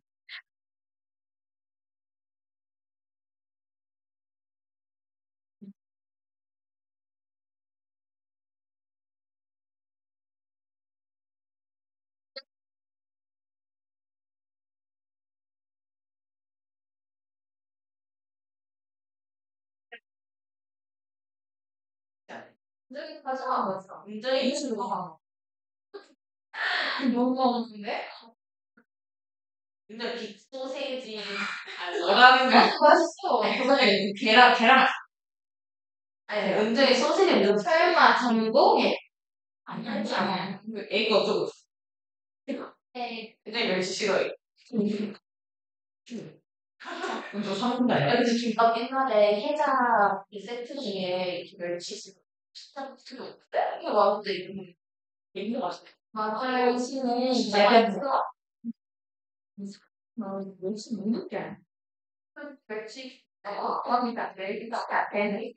굉장히 가져가 봤어. 굉장히 이슈가 많아. 너무 많은데? 근데 빅소세지. 뭐라는 거 맛있어. 그거는 계란. 아니, 은정이 소세지 는 설마 전복에? 아니야. 애기 어쩌고 있어. 은정이 멸치 싫어해. 저 사는다. 근데 김밥 옛날에 해자 세트 중에 멸치 진짜 되게 많은데 이름이 되게 맛있어. 맞아요. 멸치는 약간 멸치 먹는 게 아니야. 멸치 어머니가 멸치가 배는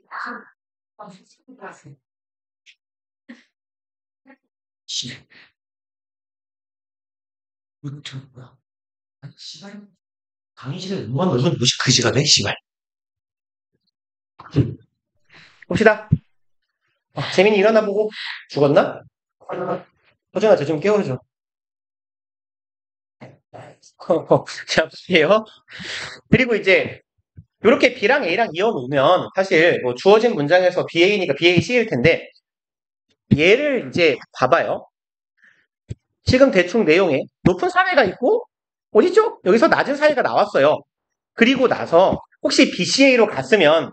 뭐야? 아니, 씨발. 강의실에 음악 넣으면 무식 그 시간에, 씨발. 봅시다. 재민이 일어나 보고 죽었나? 허정아, 저 좀 깨워줘. 자, 보세요. 그리고 이제 이렇게 B랑 A랑 이어놓으면 사실 뭐 주어진 문장에서 BA니까 BAC일 텐데 얘를 이제 봐봐요. 지금 대충 내용에 높은 사회가 있고 어디죠? 여기서 낮은 사회가 나왔어요. 그리고 나서 혹시 BCA로 갔으면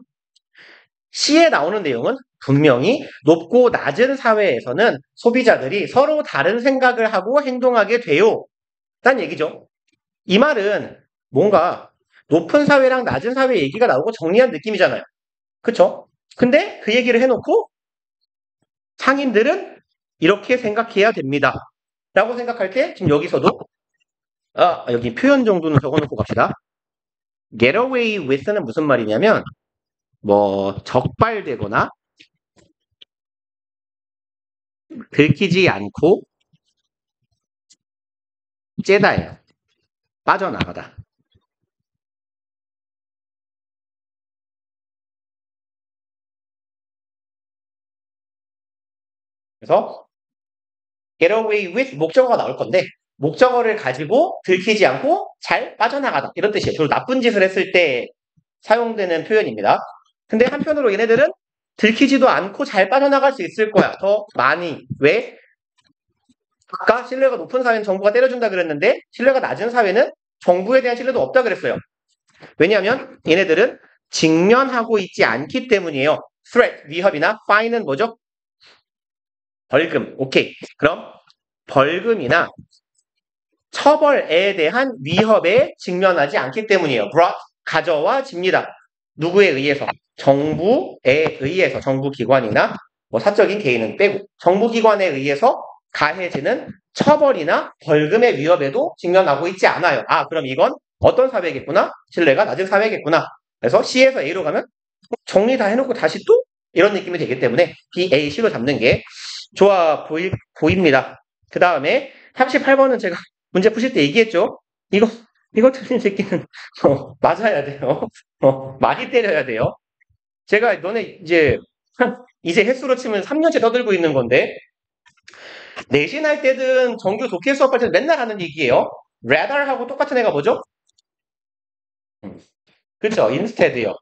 C에 나오는 내용은 분명히 높고 낮은 사회에서는 소비자들이 서로 다른 생각을 하고 행동하게 돼요. 란 얘기죠. 이 말은 뭔가 높은 사회랑 낮은 사회 얘기가 나오고 정리한 느낌이잖아요. 그쵸? 근데 그 얘기를 해놓고 상인들은 이렇게 생각해야 됩니다. 라고 생각할 때 지금 여기서도 여기 표현 정도는 적어놓고 갑시다. get away with는 무슨 말이냐면 뭐 적발되거나 들키지 않고 째다예요. 빠져나가다. 그래서 get away with 목적어가 나올 건데 목적어를 가지고 들키지 않고 잘 빠져나가다 이런 뜻이에요. 주로 나쁜 짓을 했을 때 사용되는 표현입니다. 근데 한편으로 얘네들은 들키지도 않고 잘 빠져나갈 수 있을 거야. 더 많이. 왜? 아까 신뢰가 높은 사회는 정부가 때려준다 그랬는데 신뢰가 낮은 사회는 정부에 대한 신뢰도 없다 그랬어요. 왜냐하면 얘네들은 직면하고 있지 않기 때문이에요. threat, 위협이나 fine은 뭐죠? 벌금. 오케이. 그럼 벌금이나 처벌에 대한 위협에 직면하지 않기 때문이에요. brought, 가져와집니다. 누구에 의해서? 정부에 의해서, 정부기관이나 뭐 사적인 개인은 빼고 정부기관에 의해서 가해지는 처벌이나 벌금의 위협에도 직면하고 있지 않아요. 아, 그럼 이건 어떤 사회겠구나? 신뢰가 낮은 사회겠구나. 그래서 C에서 A로 가면 정리 다 해놓고 다시 또 이런 느낌이 되기 때문에 B, A, C로 잡는 게 좋아 보입니다. 그 다음에 38번은 제가 문제 푸실 때 얘기했죠. 이거 틀린 새끼는 맞아야 돼요. 많이 때려야 돼요. 제가 너네 이제 횟수로 치면 3년째 떠들고 있는 건데 내신할 때든 정규 독해 수업할 때는 맨날 하는 얘기예요. rather하고 똑같은 애가 뭐죠? 그렇죠. instead요.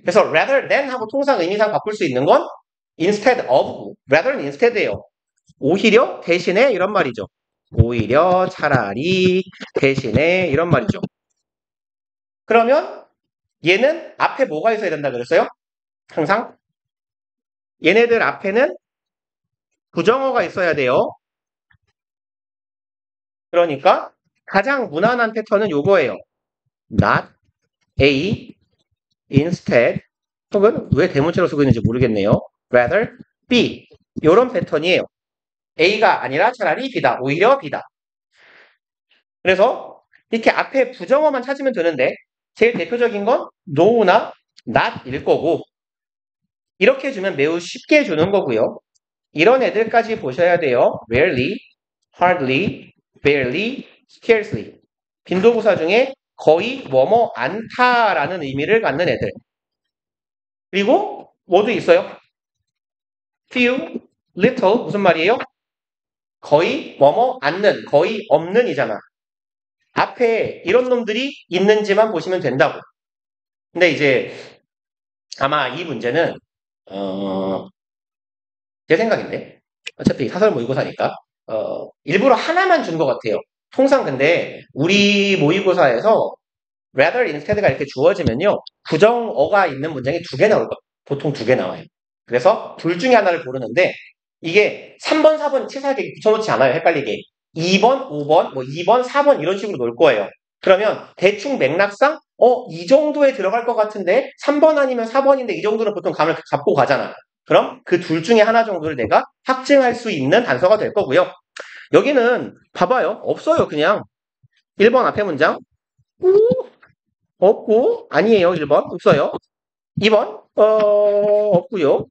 그래서 rather than 하고 통상 의미상 바꿀 수 있는 건 instead of고 rather는 instead예요. 오히려 대신에 이런 말이죠. 오히려 차라리 대신에 이런 말이죠. 그러면 얘는 앞에 뭐가 있어야 된다 그랬어요? 항상 얘네들 앞에는 부정어가 있어야 돼요. 그러니까 가장 무난한 패턴은 요거예요. not A, instead 혹은 왜 대문자로 쓰고 있는지 모르겠네요. rather B 이런 패턴이에요. A가 아니라 차라리 B다. 오히려 B다. 그래서 이렇게 앞에 부정어만 찾으면 되는데 제일 대표적인 건 no나 not일 거고 이렇게 주면 매우 쉽게 주는 거고요. 이런 애들까지 보셔야 돼요. rarely, hardly, barely, scarcely. 빈도부사 중에 거의 뭐뭐 않다라는 의미를 갖는 애들. 그리고 뭐도 있어요? few, little 무슨 말이에요? 거의 뭐뭐 않는, 거의 없는이잖아. 앞에 이런 놈들이 있는지만 보시면 된다고. 근데 이제 아마 이 문제는 제 생각인데 어차피 사설 모의고사니까 일부러 하나만 준 것 같아요. 통상 근데 우리 모의고사에서 rather instead가 이렇게 주어지면요. 부정어가 있는 문장이 2개 나올 거예요. 보통 2개 나와요. 그래서 둘 중에 하나를 고르는데 이게 3번, 4번 치사하게 붙여놓지 않아요. 헷갈리게. 2번, 5번, 뭐 2번, 4번 이런 식으로 놓을 거예요. 그러면 대충 맥락상 이 정도에 들어갈 것 같은데 3번 아니면 4번인데 이 정도는 보통 감을 잡고 가잖아. 그럼 그 둘 중에 하나 정도를 내가 확증할 수 있는 단서가 될 거고요. 여기는 봐봐요. 없어요. 그냥 1번 앞에 문장 없고 아니에요. 1번 없어요. 2번 없고요.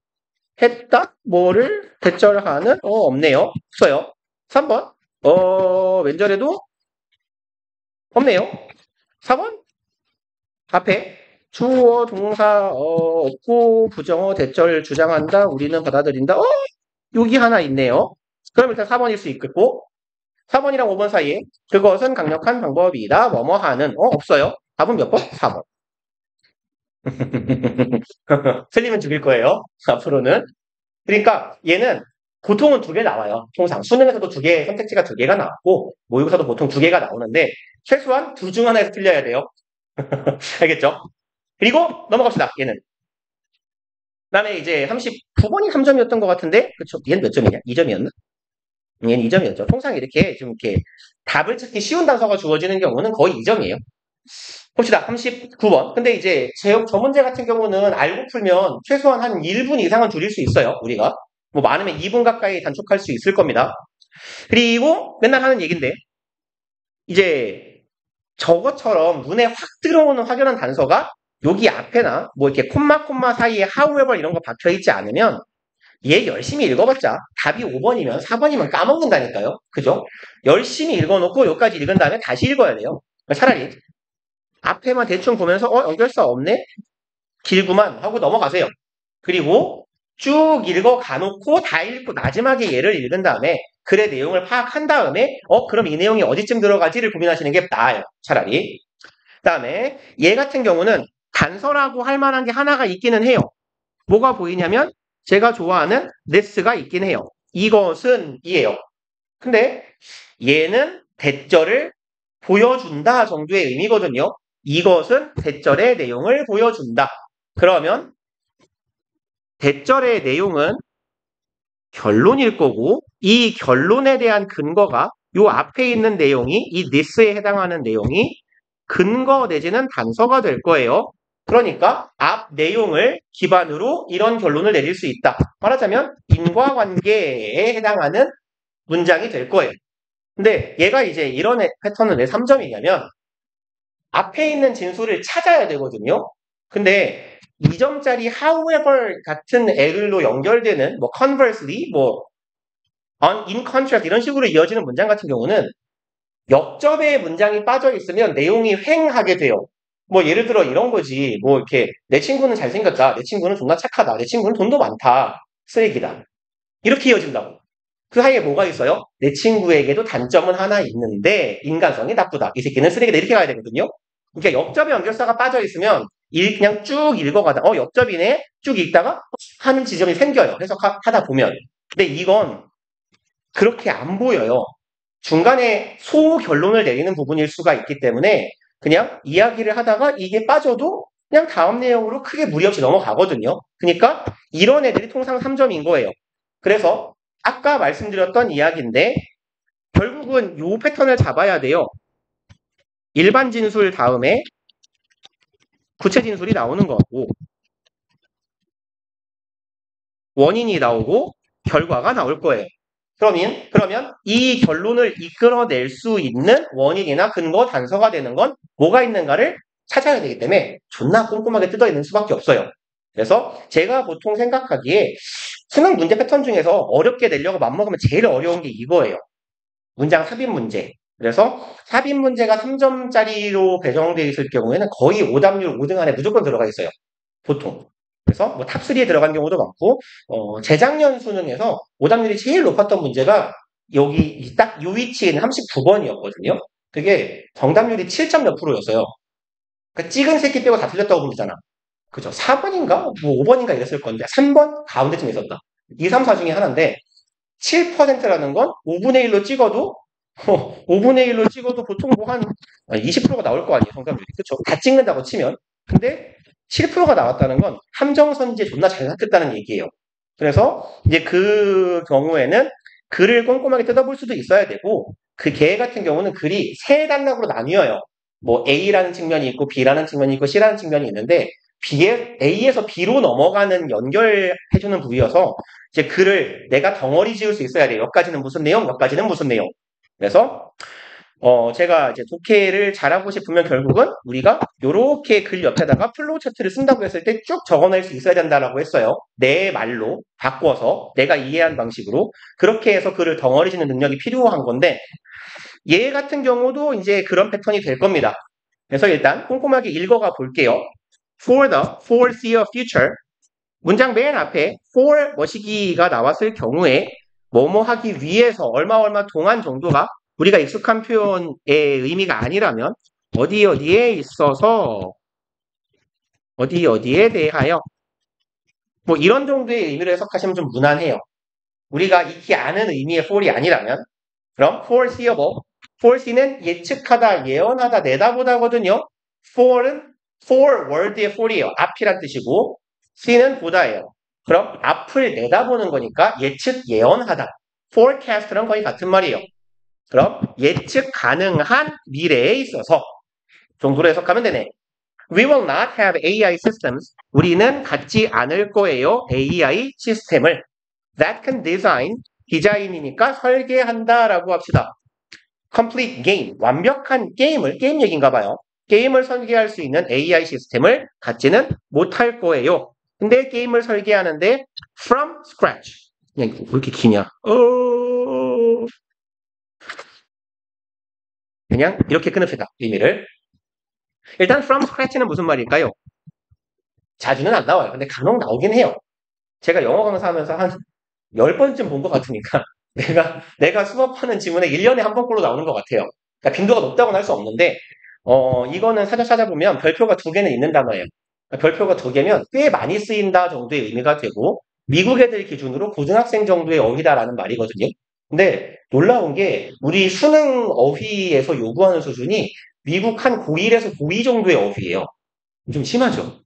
했다 뭐를 대절하는 없네요. 없어요. 3번 왼절에도 없네요. 4번 앞에 주어 동사 없고 부정어 대절 주장한다. 우리는 받아들인다. 여기 하나 있네요. 그럼 일단 4번일 수 있겠고 4번이랑 5번 사이에 그것은 강력한 방법이다. 뭐뭐 하는 없어요. 답은 몇 번? 4번. 틀리면 죽일 거예요. 앞으로는. 그러니까 얘는 보통은 2개 나와요. 통상 수능에서도 2개 선택지가 2개가 나왔고 모의고사도 보통 2개가 나오는데 최소한 둘 중 하나에서 틀려야 돼요. 알겠죠? 그리고 넘어갑시다. 얘는. 그다음에 이제 39번이 3점이었던 것 같은데 그렇죠? 얘는 몇 점이냐? 2점이었나? 얘는 2점이었죠. 통상 이렇게 좀 이렇게 답을 찾기 쉬운 단서가 주어지는 경우는 거의 2점이에요. 봅시다. 39번. 근데 이제 저 문제 같은 경우는 알고 풀면 최소한 한 1분 이상은 줄일 수 있어요. 우리가. 뭐 많으면 2분 가까이 단축할 수 있을 겁니다. 그리고 맨날 하는 얘기인데 이제 저것처럼 눈에 확 들어오는 확연한 단서가 여기 앞에나 뭐 이렇게 콤마 사이에 however 이런 거 박혀 있지 않으면 얘 열심히 읽어봤자 답이 5번이면 4번이면 까먹는다니까요. 그죠? 열심히 읽어놓고 여기까지 읽은 다음에 다시 읽어야 돼요. 차라리 앞에만 대충 보면서 연결사 없네? 길구만 하고 넘어가세요. 그리고 쭉 읽어 가놓고 다 읽고 마지막에 얘를 읽은 다음에 글의 내용을 파악한 다음에 그럼 이 내용이 어디쯤 들어가지를 고민하시는 게 나아요. 차라리. 그 다음에 얘 같은 경우는 단서라고 할 만한 게 하나가 있기는 해요. 뭐가 보이냐면 제가 좋아하는 this가 있긴 해요. 이것은 이에요. 근데 얘는 대절을 보여준다 정도의 의미거든요. 이것은 대절의 내용을 보여준다. 그러면 대절의 내용은 결론일 거고 이 결론에 대한 근거가 요 앞에 있는 내용이 이 this에 해당하는 내용이 근거 내지는 단서가 될 거예요. 그러니까 앞 내용을 기반으로 이런 결론을 내릴 수 있다. 말하자면 인과관계에 해당하는 문장이 될 거예요. 근데 얘가 이제 이런 패턴은 왜 3점이냐면 앞에 있는 진술을 찾아야 되거든요. 근데 2점짜리 however 같은 L로 연결되는 뭐 conversely, 뭐 in contrast 이런 식으로 이어지는 문장 같은 경우는 역접에 문장이 빠져 있으면 내용이 횡하게 돼요. 뭐 예를 들어 이런 거지. 뭐 이렇게 내 친구는 잘생겼다. 내 친구는 존나 착하다. 내 친구는 돈도 많다. 쓰레기다. 이렇게 이어진다고. 그 사이에 뭐가 있어요? 내 친구에게도 단점은 하나 있는데 인간성이 나쁘다. 이 새끼는 쓰레기다. 이렇게 가야 되거든요. 그러니까 역접에 연결사가 빠져 있으면 그냥 쭉 읽어가다 역접이네 쭉 읽다가 하는 지점이 생겨요. 해석하다 보면. 근데 이건 그렇게 안 보여요. 중간에 소결론을 내리는 부분일 수가 있기 때문에 그냥 이야기를 하다가 이게 빠져도 그냥 다음 내용으로 크게 무리 없이 넘어가거든요. 그러니까 이런 애들이 통상 3점인 거예요. 그래서 아까 말씀드렸던 이야기인데 결국은 이 패턴을 잡아야 돼요. 일반 진술 다음에 구체 진술이 나오는 거고 원인이 나오고 결과가 나올 거예요. 그러면 이 결론을 이끌어낼 수 있는 원인이나 근거, 단서가 되는 건 뭐가 있는가를 찾아야 되기 때문에 존나 꼼꼼하게 뜯어있는 수밖에 없어요. 그래서 제가 보통 생각하기에 수능 문제 패턴 중에서 어렵게 내려고 맘먹으면 제일 어려운 게 이거예요. 문장 삽입 문제. 그래서 삽입 문제가 3점짜리로 배정되어 있을 경우에는 거의 오답률 5등 안에 무조건 들어가 있어요. 보통. 그래서 뭐 탑3에 들어간 경우도 많고 재작년 수능에서 오답률이 제일 높았던 문제가 여기 딱 이 위치에 있는 39번이었거든요. 그게 정답률이 7점 몇 프로였어요. 그러니까 찍은 새끼 빼고 다 틀렸다고 보면 되잖아. 그죠? 4번인가? 뭐 5번인가 이랬을 건데 3번 가운데쯤에 있었다. 2, 3, 4 중에 하나인데 7%라는 건 5분의 1로 찍어도 5분의 1로 찍어도 보통 뭐 한 20%가 나올 거 아니에요. 정답률이. 그렇죠? 다 찍는다고 치면. 근데 7%가 나왔다는 건 함정선지에 존나 잘 샀겠다는 얘기예요. 그래서 이제 그 경우에는 글을 꼼꼼하게 뜯어볼 수도 있어야 되고 그 개 같은 경우는 글이 세 단락으로 나뉘어요. 뭐 A라는 측면이 있고 B라는 측면이 있고 C라는 측면이 있는데 A에서 B로 넘어가는 연결해주는 부위여서 이제 글을 내가 덩어리 지을 수 있어야 돼요. 여기까지는 무슨 내용, 여기까지는 무슨 내용. 그래서 제가 이제 독해를 잘하고 싶으면 결국은 우리가 요렇게 글 옆에다가 플로우 차트를 쓴다고 했을 때 쭉 적어낼 수 있어야 된다라고 했어요. 내 말로 바꿔서 내가 이해한 방식으로 그렇게 해서 글을 덩어리 짓는 능력이 필요한 건데 얘 같은 경우도 이제 그런 패턴이 될 겁니다. 그래서 일단 꼼꼼하게 읽어가 볼게요. For the foreseeable future 문장 맨 앞에 for 뭐시기가 나왔을 경우에 뭐뭐 하기 위해서 얼마 동안 정도가 우리가 익숙한 표현의 의미가 아니라면 어디에 있어서 어디에 대하여 뭐 이런 정도의 의미로 해석하시면 좀 무난해요. 우리가 익히 아는 의미의 for이 아니라면 그럼 foreseeable foresee는 예측하다, 예언하다, 내다보다거든요. for은 forward의 for이에요. 앞이란 뜻이고 see는 보다예요. 그럼 앞을 내다보는 거니까 예측, 예언하다. forecast랑 거의 같은 말이에요. 그럼 예측 가능한 미래에 있어서 정도로 해석하면 되네. We will not have AI systems. 우리는 갖지 않을 거예요. AI 시스템을. That can design. 디자인이니까 설계한다라고 합시다. Complete game. 완벽한 게임 얘기인가 봐요. 게임을 설계할 수 있는 AI 시스템을 갖지는 못할 거예요. 근데 게임을 설계하는데 from scratch. 그냥 왜 이렇게 기냐? 그냥 이렇게 끊읍시다. 의미를. 일단 from scratch는 무슨 말일까요? 자주는 안 나와요. 근데 간혹 나오긴 해요. 제가 영어 강사하면서 한 10번쯤 본 것 같으니까 내가 수업하는 지문에 1년에 한 번꼴로 나오는 것 같아요. 그러니까 빈도가 높다고는 할 수 없는데 이거는 사전 찾아보면 별표가 2개는 있는 단어예요. 그러니까 별표가 2개면 꽤 많이 쓰인다 정도의 의미가 되고 미국 애들 기준으로 고등학생 정도의 어휘다라는 말이거든요. 근데 놀라운 게 우리 수능 어휘에서 요구하는 수준이 미국 한 고1에서 고2 정도의 어휘예요. 좀 심하죠?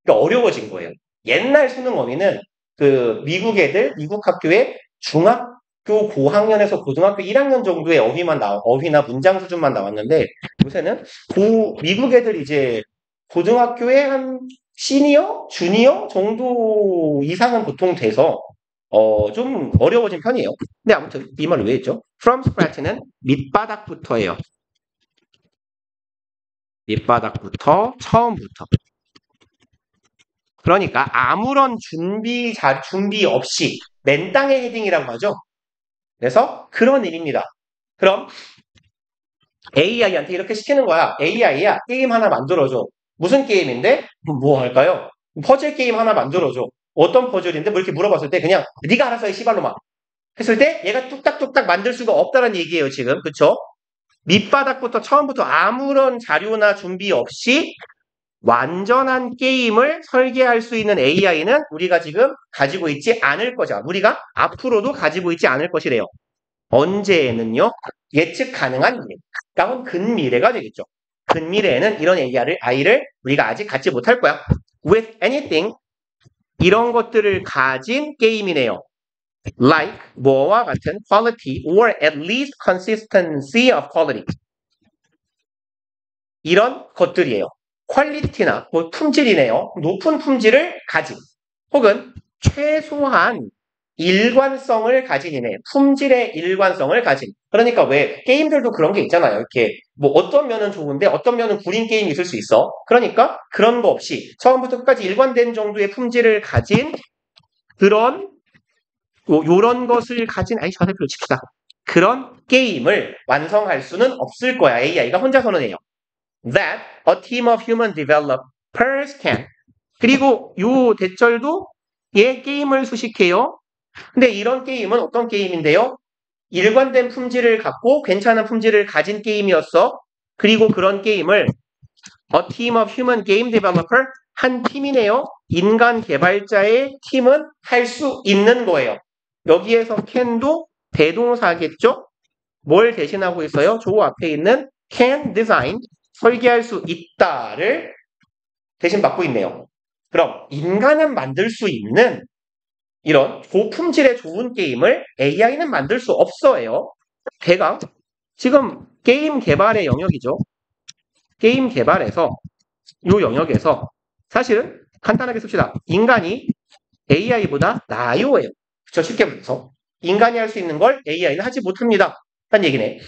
그러니까 어려워진 거예요. 옛날 수능 어휘는 그 미국 애들, 미국 학교에 중학교 고학년에서 고등학교 1학년 정도의 어휘나 문장 수준만 나왔는데 요새는 미국 애들 이제 고등학교에 한 시니어, 주니어 정도 이상은 보통 돼서 좀 어려워진 편이에요. 근데 아무튼 이 말을 왜 했죠? From scratch는 밑바닥부터예요. 밑바닥부터, 처음부터. 그러니까 아무런 준비 없이 맨땅에 헤딩이라고 하죠. 그래서 그런 의미입니다. 그럼 AI한테 이렇게 시키는 거야. AI야, 게임 하나 만들어줘. 무슨 게임인데? 뭐 할까요? 퍼즐 게임 하나 만들어줘. 어떤 퍼즐인데? 뭐 이렇게 물어봤을 때 그냥 네가 알아서 해, 시발로만. 했을 때 얘가 뚝딱뚝딱 만들 수가 없다는 얘기예요, 지금. 그쵸? 밑바닥부터 처음부터 아무런 자료나 준비 없이 완전한 게임을 설계할 수 있는 AI는 우리가 지금 가지고 있지 않을 거죠. 우리가 앞으로도 가지고 있지 않을 것이래요. 언제에는요? 예측 가능한 미래. 가까운 근미래가 되겠죠. 근미래에는 이런 AI를 우리가 아직 갖지 못할 거야. With anything, 이런 것들을 가진 게임이네요. Like, 뭐와 같은 quality or at least consistency of quality. 이런 것들이에요. 퀄리티나 뭐 품질이네요. 높은 품질을 가진 혹은 최소한 일관성을 가진이네. 품질의 일관성을 가진. 그러니까 왜 게임들도 그런 게 있잖아요. 이렇게 뭐 어떤 면은 좋은데 어떤 면은 구린 게임이 있을 수 있어. 그러니까 그런 거 없이 처음부터 끝까지 일관된 정도의 품질을 가진 그런 요런 것을 가진 자세표를 칩시다. 그런 게임을 완성할 수는 없을 거야. AI가 혼자서는 해요. That a team of human developers can. 그리고 요 대절도 게임을 수식해요. 근데 이런 게임은 어떤 게임인데요? 일관된 품질을 갖고 괜찮은 품질을 가진 게임이었어. 그리고 그런 게임을 a team of human game developer, 한 팀이네요. 인간 개발자의 팀은 할 수 있는 거예요. 여기에서 can도 대동사겠죠? 뭘 대신하고 있어요? 조 앞에 있는 can design, 설계할 수 있다를 대신 받고 있네요. 그럼 인간은 만들 수 있는 이런 고품질의 좋은 게임을 AI는 만들 수 없어요. 대강 지금 게임 개발의 영역이죠. 게임 개발에서 이 영역에서 사실은 간단하게 씁시다. 인간이 AI보다 나아요예요. 그쵸? 쉽게 말해서 인간이 할 수 있는 걸 AI는 하지 못합니다. 한 얘기네.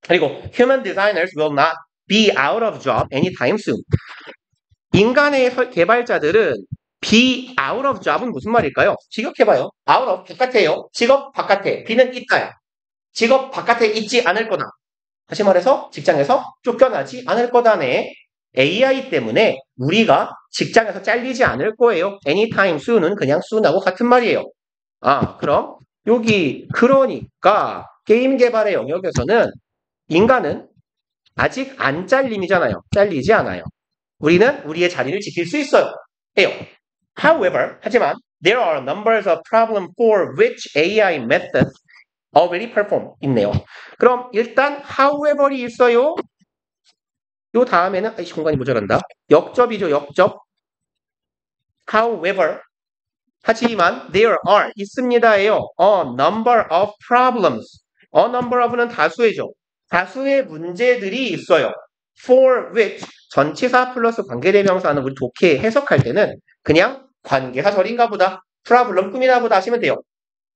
그리고 human designers will not be out of job anytime soon. 인간의 개발자들은 be out of job은 무슨 말일까요? 직역해봐요. out of 바깥에요. 직업 바깥에. be는 있다야. 직업 바깥에 있지 않을 거다. 다시 말해서 직장에서 쫓겨나지 않을 거다네. AI 때문에 우리가 직장에서 잘리지 않을 거예요. anytime soon은 그냥 soon하고 같은 말이에요. 그럼 여기 그러니까 게임 개발의 영역에서는 인간은 아직 안 잘림이잖아요. 잘리지 않아요. 우리는 우리의 자리를 지킬 수 있어요. 해요. However, 하지만 there are numbers of problems for which AI methods already perform 있네요. 그럼 일단 however이 있어요. 요 다음에는 공간이 모자란다. 역접이죠. 역접. However, 하지만 there are 있습니다예요. A number of problems. A number of는 다수의죠. 다수의 문제들이 있어요. For which 전치사 플러스 관계대명사는 우리 독해 해석할 때는 그냥 관계사절인가 보다. problem 꿈이나 보다 하시면 돼요.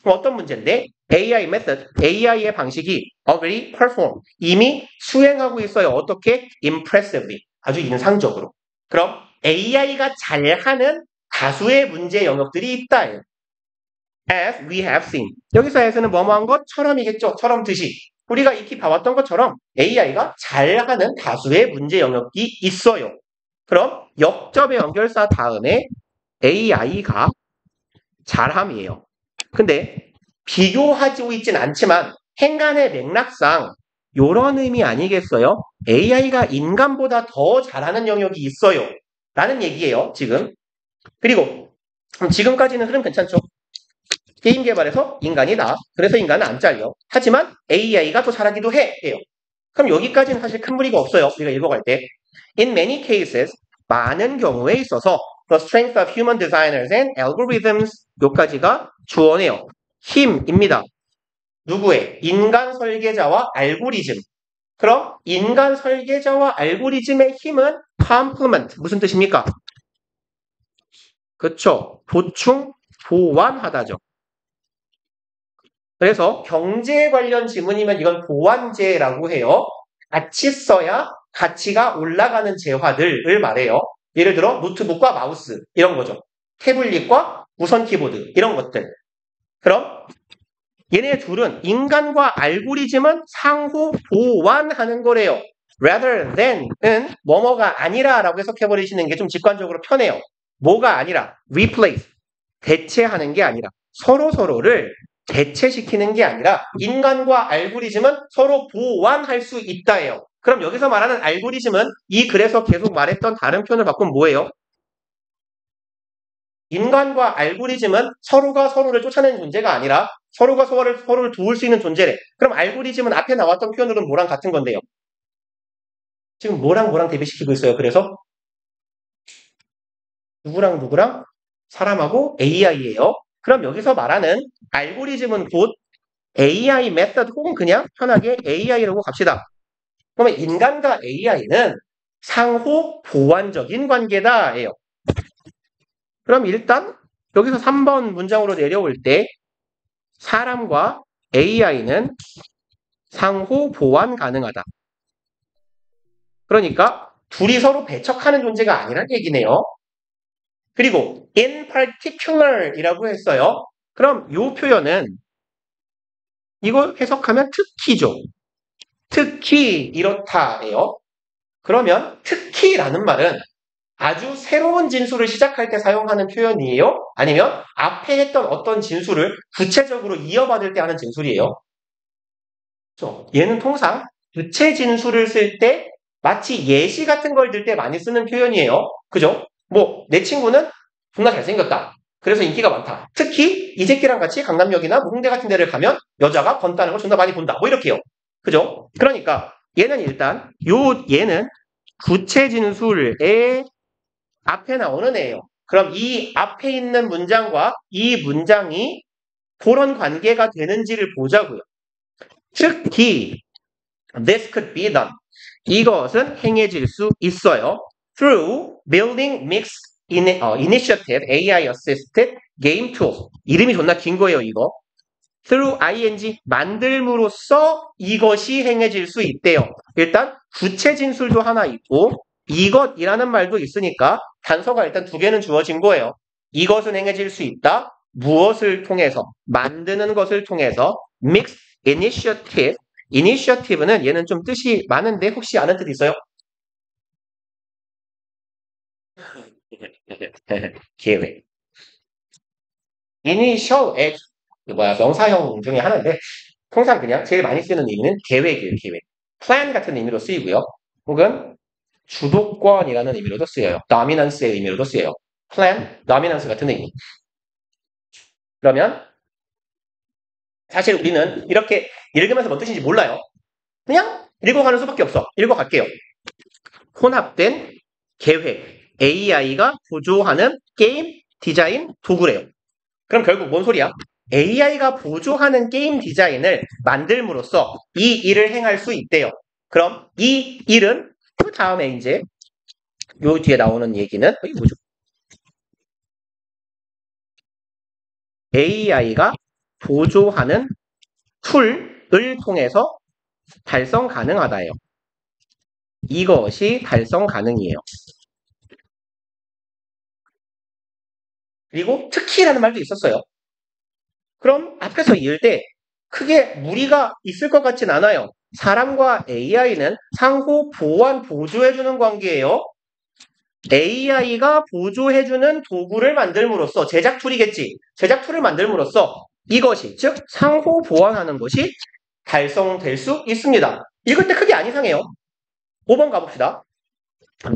그럼 어떤 문제인데 AI method, AI의 방식이 already perform, 이미 수행하고 있어요. 어떻게? impressively, 아주 인상적으로. 그럼 AI가 잘하는 다수의 문제 영역들이 있다. As we have seen. 여기서 as는 뭐뭐한 것처럼이겠죠. 처럼 듯이. 우리가 익히 봐왔던 것처럼 AI가 잘하는 다수의 문제 영역이 있어요. 그럼 역접의 연결사 다음에 AI가 잘함이에요. 근데 비교하고 있진 않지만 행간의 맥락상 이런 의미 아니겠어요? AI가 인간보다 더 잘하는 영역이 있어요. 라는 얘기예요. 지금. 그리고 지금까지는 흐름 괜찮죠? 게임 개발에서 인간이 나. 그래서 인간은 안 잘려. 하지만 AI가 더 잘하기도 해요. 그럼 여기까지는 사실 큰 무리가 없어요. 우리가 읽어갈 때. In many cases, 많은 경우에 있어서 the strength of human designers and algorithms 요까지가 주어네요. 힘입니다. 누구의? 인간 설계자와 알고리즘. 그럼 인간 설계자와 알고리즘의 힘은 complement. 무슨 뜻입니까? 그렇죠. 보충, 보완하다죠. 그래서 경제 관련 지문이면 이건 보완제라고 해요. 같이 써야 가치가 올라가는 재화들을 말해요. 예를 들어 노트북과 마우스 이런 거죠. 태블릿과 무선 키보드 이런 것들. 그럼 얘네 둘은 인간과 알고리즘은 상호 보완하는 거래요. rather than은 뭐뭐가 아니라라고 해석해버리시는 게 좀 직관적으로 편해요. 뭐가 아니라 replace, 대체하는 게 아니라 서로를 대체시키는 게 아니라 인간과 알고리즘은 서로 보완할 수 있다예요. 그럼 여기서 말하는 알고리즘은 이 글에서 계속 말했던 다른 표현을 바꾸면 뭐예요? 인간과 알고리즘은 서로가 서로를 쫓아내는 존재가 아니라 서로가 서로를 도울 수 있는 존재래. 그럼 알고리즘은 앞에 나왔던 표현으로는 뭐랑 같은 건데요? 지금 뭐랑 대비시키고 있어요. 그래서 누구랑 사람하고 AI예요. 그럼 여기서 말하는 알고리즘은 곧 AI 메서드 혹은 그냥 편하게 AI라고 갑시다. 그러면 인간과 AI는 상호 보완적인 관계다예요. 그럼 일단 여기서 3번 문장으로 내려올 때 사람과 AI는 상호 보완 가능하다. 그러니까 둘이 서로 배척하는 존재가 아니란 얘기네요. 그리고 in particular 이라고 했어요. 그럼 이 표현은 이거 해석하면 특히죠. 특히 이렇다예요. 그러면 특히라는 말은 아주 새로운 진술을 시작할 때 사용하는 표현이에요? 아니면 앞에 했던 어떤 진술을 구체적으로 이어받을 때 하는 진술이에요? 그렇죠? 얘는 통상 구체 진술을 쓸 때 마치 예시 같은 걸 들 때 많이 쓰는 표현이에요. 그죠? 뭐 내 친구는 존나 잘생겼다. 그래서 인기가 많다. 특히 이 새끼랑 같이 강남역이나 홍대 같은 데를 가면 여자가 번다는 걸 존나 많이 본다. 뭐 이렇게요. 그죠? 그러니까 얘는 일단 얘는 구체 진술의 앞에 나오는 애예요. 그럼 이 앞에 있는 문장과 이 문장이 그런 관계가 되는지를 보자고요. 특히 this could be done. 이것은 행해질 수 있어요. through building mixed initiative AI assisted game tools. 이름이 존나 긴 거예요, 이거. through ing 만들므로써 이것이 행해질 수 있대요. 일단 구체 진술도 하나 있고 이것이라는 말도 있으니까 단서가 일단 두 개는 주어진 거예요. 이것은 행해질 수 있다. 무엇을 통해서? 만드는 것을 통해서 mixed initiative. initiative는 얘는 좀 뜻이 많은데 혹시 아는 뜻 있어요? 계획. initial 명사형 중에 하나인데 통상 그냥 제일 많이 쓰는 의미는 계획이에요. 계획. plan 같은 의미로 쓰이고요. 혹은 주도권이라는 의미로도 쓰여요. dominance의 의미로도 쓰여요. plan, dominance 같은 의미. 그러면 사실 우리는 이렇게 읽으면서 뭔 뜻인지 몰라요. 그냥 읽어가는 수밖에 없어. 읽어갈게요. 혼합된 계획. AI가 보조하는 게임 디자인 도구래요. 그럼 결국 뭔 소리야? AI가 보조하는 게임 디자인을 만들므로써 이 일을 행할 수 있대요. 그럼 이 일은 그 다음에 이제 요 뒤에 나오는 얘기는 이게 뭐죠? AI가 보조하는 툴을 통해서 달성 가능하다예요. 이것이 달성 가능이에요. 그리고 특히라는 말도 있었어요. 그럼 앞에서 이을 때 크게 무리가 있을 것 같진 않아요. 사람과 AI는 상호 보완, 보조해주는 관계예요. AI가 보조해주는 도구를 만들므로써 제작 툴이겠지. 제작 툴을 만들므로써 이것이 즉 상호 보완하는 것이 달성될 수 있습니다. 읽을 때 크게 안 이상해요. 5번 가봅시다.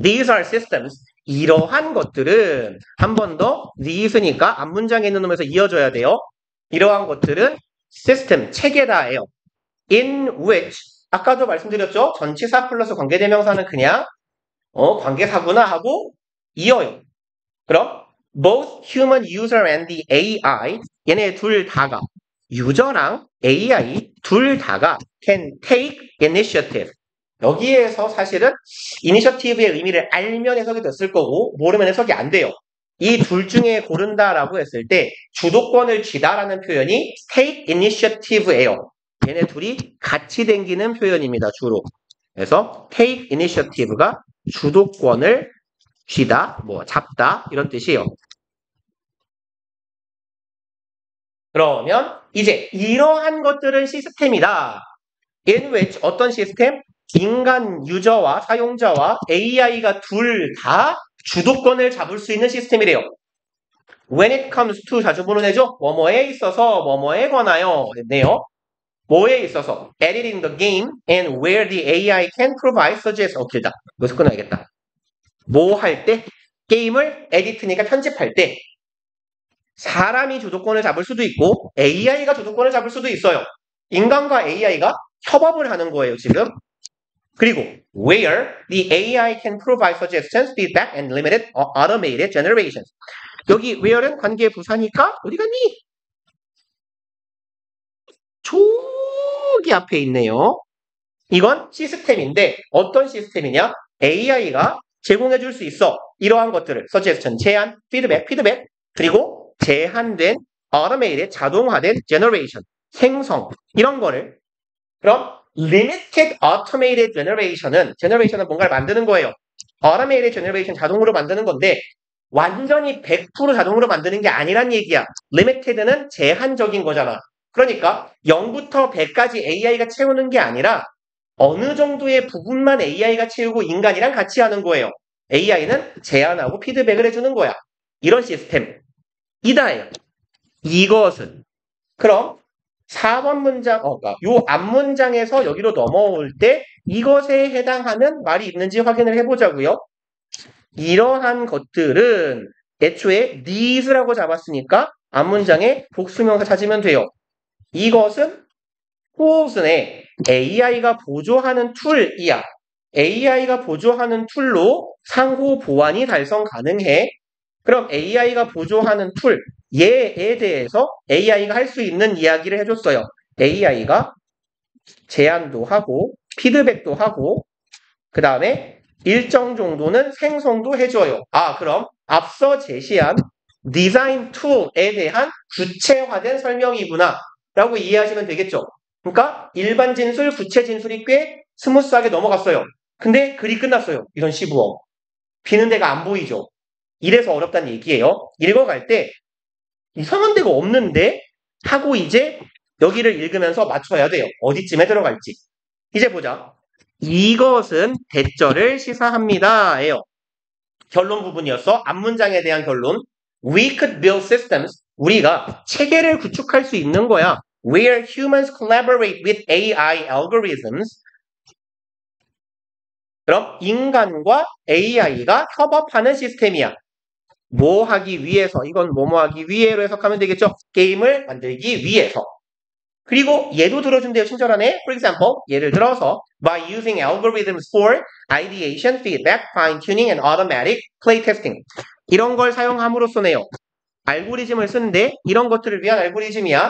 These are systems. 이러한 것들은 한 번 더 these니까 앞문장에 있는 놈에서 이어져야 돼요. 이러한 것들은 system, 체계다예요. In which 아까도 말씀드렸죠? 전치사 플러스 관계대명사는 그냥 관계사구나 하고 이어요. 그럼 both human user and the AI 얘네 둘 다가 유저랑 AI 둘 다가 can take initiative. 여기에서 사실은 이니셔티브의 의미를 알면 해석이 됐을 거고 모르면 해석이 안 돼요. 이 둘 중에 고른다라고 했을 때 주도권을 쥐다라는 표현이 take initiative예요. 얘네 둘이 같이 댕기는 표현입니다. 주로. 그래서 take initiative가 주도권을 쥐다, 잡다 이런 뜻이에요. 그러면 이제 이러한 것들은 시스템이다. in which 어떤 시스템? 인간 유저와 사용자와 AI가 둘 다 주도권을 잡을 수 있는 시스템이래요. When it comes to 자주 보는 애죠? 뭐뭐에 있어서 뭐뭐에 관하여 됐네요. 뭐에 있어서 editing the game and where the AI can provide suggestions. 길다. 여기서 끊어야겠다. 뭐 할 때? 게임을 에디트니까 편집할 때 사람이 주도권을 잡을 수도 있고 AI가 주도권을 잡을 수도 있어요. 인간과 AI가 협업을 하는 거예요, 지금. 그리고 where the AI can provide suggestions, feedback, and limited automated generations. 여기 where는 관계 부사니까 어디 갔니? 저기 앞에 있네요. 이건 시스템인데 어떤 시스템이냐? AI가 제공해 줄 수 있어. 이러한 것들을 suggestion, 제안, 피드백, 그리고 제한된 automated, 자동화된 generation, 생성 이런 거를 그럼 limited automated generation은 뭔가를 만드는 거예요. automated generation 자동으로 만드는 건데 완전히 100% 자동으로 만드는 게 아니란 얘기야. limited는 제한적인 거잖아. 그러니까 0부터 100까지 AI가 채우는 게 아니라 어느 정도의 부분만 AI가 채우고 인간이랑 같이 하는 거예요. AI는 제안하고 피드백을 해주는 거야. 이런 시스템이다예요. 이것은 그럼 4번 문장, 그러니까 요 앞문장에서 여기로 넘어올 때 이것에 해당하는 말이 있는지 확인을 해보자고요. 이러한 것들은 애초에 these라고 잡았으니까 앞문장에 복수명사 찾으면 돼요. 이것은 호흡순에 AI가 보조하는 툴이야. AI가 보조하는 툴로 상호 보완이 달성 가능해. 그럼 AI가 보조하는 툴, 얘에 대해서 AI가 할 수 있는 이야기를 해줬어요. AI가 제안도 하고 피드백도 하고 그 다음에 일정 정도는 생성도 해줘요. 그럼 앞서 제시한 디자인 툴에 대한 구체화된 설명이구나 라고 이해하시면 되겠죠. 그러니까 일반 진술, 구체 진술이 꽤 스무스하게 넘어갔어요. 근데 글이 끝났어요. 이런 시부어. 비는 데가 안 보이죠. 이래서 어렵다는 얘기예요. 읽어갈 때 이상한 데가 없는데 하고 이제 여기를 읽으면서 맞춰야 돼요. 어디쯤에 들어갈지. 이제 보자. 이것은 대절을 시사합니다. 예요. 결론 부분이었어. 앞문장에 대한 결론. We could build systems. 우리가 체계를 구축할 수 있는 거야. Where humans collaborate with AI algorithms. 그럼 인간과 AI가 협업하는 시스템이야. 뭐 하기 위해서, 이건 뭐뭐 하기 위해로 해석하면 되겠죠? 게임을 만들기 위해서. 그리고 얘도 들어준대요, 친절하네. For example, 예를 들어서 by using algorithms for ideation, feedback, fine-tuning, and automatic playtesting. 이런 걸 사용함으로써네요. 알고리즘을 쓰는데 이런 것들을 위한 알고리즘이야.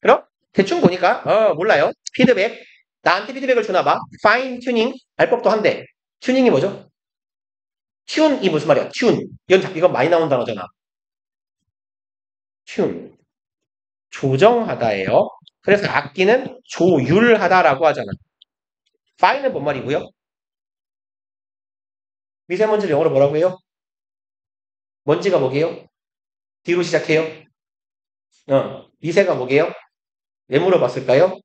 그럼 대충 보니까 몰라요. 피드백, 나한테 피드백을 주나봐. fine-tuning, 알법도 한데 튜닝이 뭐죠? 튠이 무슨 말이야? 튠. 이건 많이 나온 단어잖아. 튠. 조정하다예요. 그래서 악기는 조율하다라고 하잖아. fine은 뭔 말이고요? 미세먼지를 영어로 뭐라고 해요? 먼지가 뭐게요? 뒤로 시작해요? 미세가 뭐게요? 왜 물어봤을까요?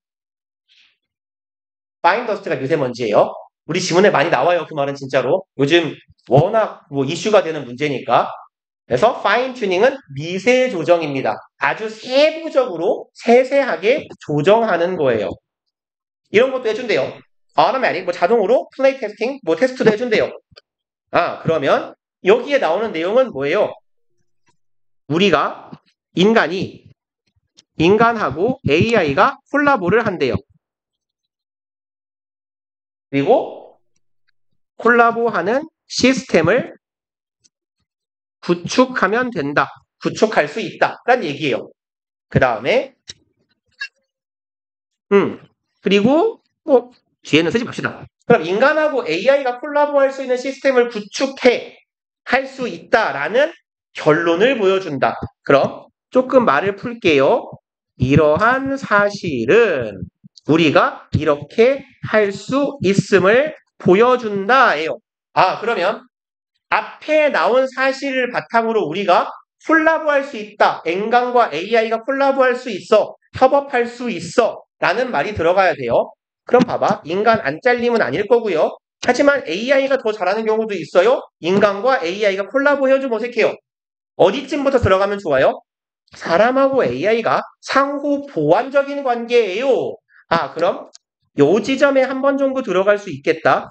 fine dust가 미세먼지예요. 우리 지문에 많이 나와요. 그 말은 진짜로. 요즘 워낙 이슈가 되는 문제니까. 그래서 fine tuning은 미세 조정입니다. 아주 세부적으로 세세하게 조정하는 거예요. 이런 것도 해준대요. automatic, 자동으로 play testing, 테스트도 해준대요. 그러면 여기에 나오는 내용은 뭐예요? 우리가 인간하고 AI가 콜라보를 한대요. 그리고 콜라보하는 시스템을 구축하면 된다. 구축할 수 있다. 라는 얘기예요. 그 다음에 그리고 뭐 뒤에는 쓰지 맙시다. 그럼 인간하고 AI가 콜라보할 수 있는 시스템을 구축해 할 수 있다라는 결론을 보여준다. 그럼 조금 말을 풀게요. 이러한 사실은 우리가 이렇게 할 수 있음을 보여준다예요. 그러면 앞에 나온 사실을 바탕으로 우리가 콜라보할 수 있다. 인간과 AI가 콜라보할 수 있어. 협업할 수 있어. 라는 말이 들어가야 돼요. 그럼 봐봐. 인간 안 잘리면 아닐 거고요. 하지만 AI가 더 잘하는 경우도 있어요. 인간과 AI가 콜라보 해주면 어색해요. 어디쯤부터 들어가면 좋아요? 사람하고 AI가 상호 보완적인 관계예요. 그럼 요 지점에 한 번 정도 들어갈 수 있겠다.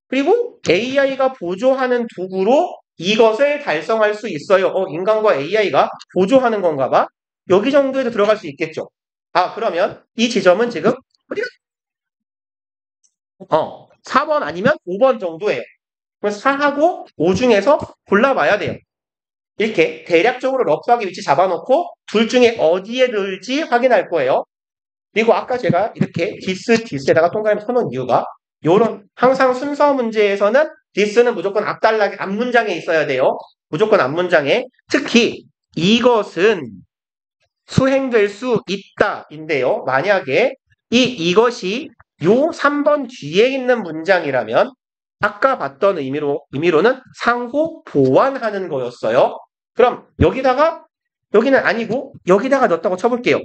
그리고 AI가 보조하는 도구로 이것을 달성할 수 있어요. 인간과 AI가 보조하는 건가 봐. 여기 정도에도 들어갈 수 있겠죠. 그러면 이 지점은 지금 어디가? 4번 아니면 5번 정도예요. 그래서 4하고 5 중에서 골라봐야 돼요. 이렇게 대략적으로 러프하게 위치 잡아놓고 둘 중에 어디에 넣을지 확인할 거예요. 그리고 아까 제가 이렇게 디스에다가 동그라미 쳐놓은 이유가 요런 항상 순서 문제에서는 디스는 무조건 앞문장에 있어야 돼요. 무조건 앞문장에. 특히 이것은 수행될 수 있다인데요. 만약에 이것이 요 3번 뒤에 있는 문장이라면 아까 봤던 의미로는 상호 보완하는 거였어요. 그럼 여기는 아니고 여기다가 넣었다고 쳐볼게요.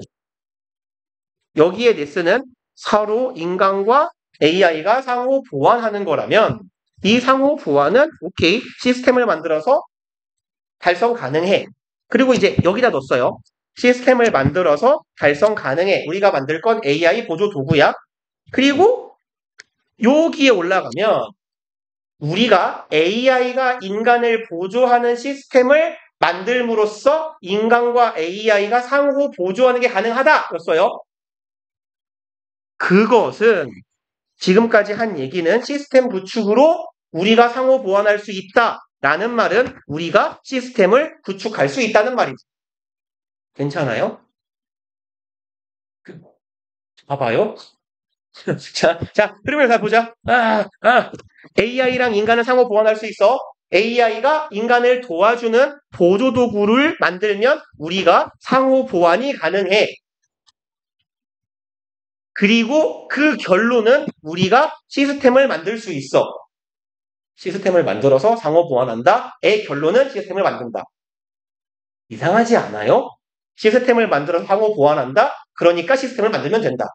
여기에 this는 서로 인간과 AI가 상호 보완하는 거라면 이 상호 보완은 오케이 시스템을 만들어서 달성 가능해. 그리고 이제 여기다 넣었어요. 시스템을 만들어서 달성 가능해. 우리가 만들 건 AI 보조 도구야. 그리고 여기에 올라가면 우리가 AI가 인간을 보조하는 시스템을 만들므로써 인간과 AI가 상호 보조하는 게 가능하다. 였어요. 그것은 지금까지 한 얘기는 시스템 구축으로 우리가 상호 보완할 수 있다라는 말은 우리가 시스템을 구축할 수 있다는 말이죠. 괜찮아요? 봐봐요. 자, 흐름을 다 보자. AI랑 인간은 상호 보완할 수 있어. AI가 인간을 도와주는 보조도구를 만들면 우리가 상호 보완이 가능해. 그리고 그 결론은 우리가 시스템을 만들 수 있어. 시스템을 만들어서 상호 보완한다. 의 결론은 시스템을 만든다. 이상하지 않아요? 시스템을 만들어서 상호 보완한다. 그러니까 시스템을 만들면 된다.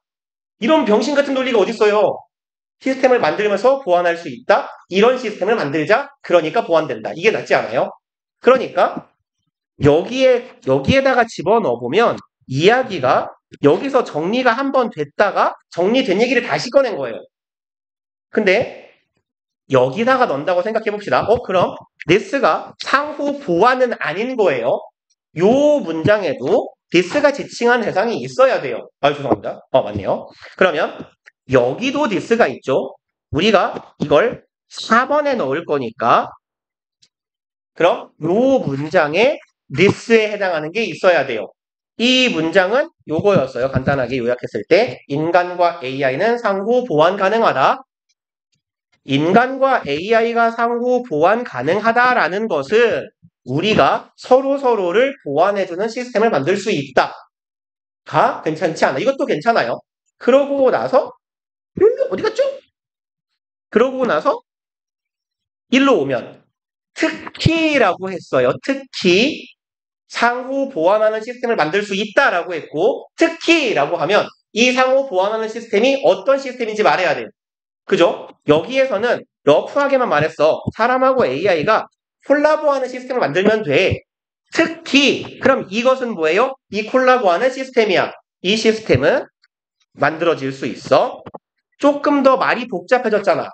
이런 병신 같은 논리가 어딨어요? 시스템을 만들면서 보완할 수 있다. 이런 시스템을 만들자. 그러니까 보완된다. 이게 낫지 않아요? 그러니까 여기에다가 집어넣어보면 이야기가 여기서 정리가 한번 됐다가 정리된 얘기를 다시 꺼낸 거예요. 근데 여기다가 넣는다고 생각해봅시다. 그럼 this가 상호 보완은 아닌 거예요. 요 문장에도 this가 지칭한 대상이 있어야 돼요. 죄송합니다. 맞네요. 그러면 여기도 this가 있죠. 우리가 이걸 4번에 넣을 거니까 그럼 요 문장에 this에 해당하는 게 있어야 돼요. 이 문장은 요거였어요. 간단하게 요약했을 때 인간과 AI는 상호 보완 가능하다. 인간과 AI가 상호 보완 가능하다라는 것은 우리가 서로를 보완해주는 시스템을 만들 수 있다. 가 괜찮지 않아? 이것도 괜찮아요. 그러고 나서 어디 갔죠? 그러고 나서 일로 오면 특히라고 했어요. 특히 상호 보완하는 시스템을 만들 수 있다라고 했고 특히라고 하면 이 상호 보완하는 시스템이 어떤 시스템인지 말해야 돼요. 그죠? 여기에서는 러프하게만 말했어. 사람하고 AI가 콜라보하는 시스템을 만들면 돼. 특히 그럼 이것은 뭐예요? 이 콜라보하는 시스템이야. 이 시스템은 만들어질 수 있어. 조금 더 말이 복잡해졌잖아.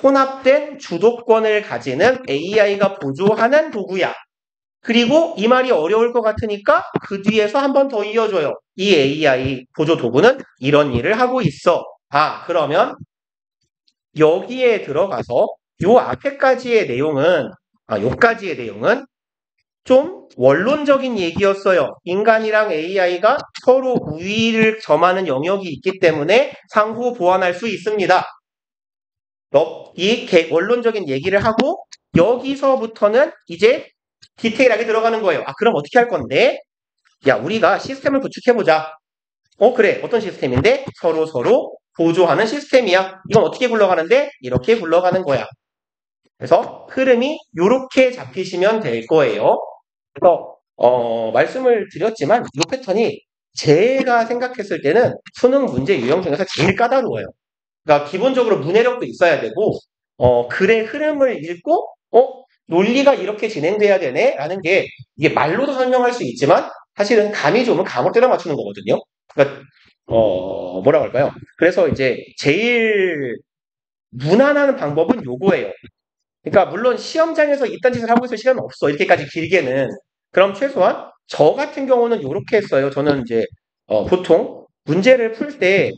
혼합된 주도권을 가지는 AI가 보조하는 도구야. 그리고 이 말이 어려울 것 같으니까 그 뒤에서 한 번 더 이어줘요. 이 AI 보조 도구는 이런 일을 하고 있어. 그러면 여기에 들어가서 요 앞에까지의 내용은, 요까지의 내용은 좀 원론적인 얘기였어요. 인간이랑 AI가 서로 우위를 점하는 영역이 있기 때문에 상호 보완할 수 있습니다. 이 원론적인 얘기를 하고 여기서부터는 이제 디테일하게 들어가는 거예요. 그럼 어떻게 할 건데? 야, 우리가 시스템을 구축해보자. 그래. 어떤 시스템인데? 서로 보조하는 시스템이야. 이건 어떻게 굴러가는데? 이렇게 굴러가는 거야. 그래서 흐름이 이렇게 잡히시면 될 거예요. 그래서 말씀을 드렸지만 이 패턴이 제가 생각했을 때는 수능 문제 유형 중에서 제일 까다로워요. 그러니까 기본적으로 문해력도 있어야 되고 글의 흐름을 읽고 논리가 이렇게 진행돼야 되네 라는 게 이게 말로도 설명할 수 있지만 사실은 감이 좋으면 감을 때려 맞추는 거거든요. 그러니까 뭐라고 할까요? 그래서 이제 제일 무난한 방법은 요거예요. 그러니까 물론 시험장에서 이딴 짓을 하고 있을 시간은 없어. 이렇게까지 길게는. 그럼 최소한 저 같은 경우는 이렇게 했어요. 저는 이제 보통 문제를 풀 때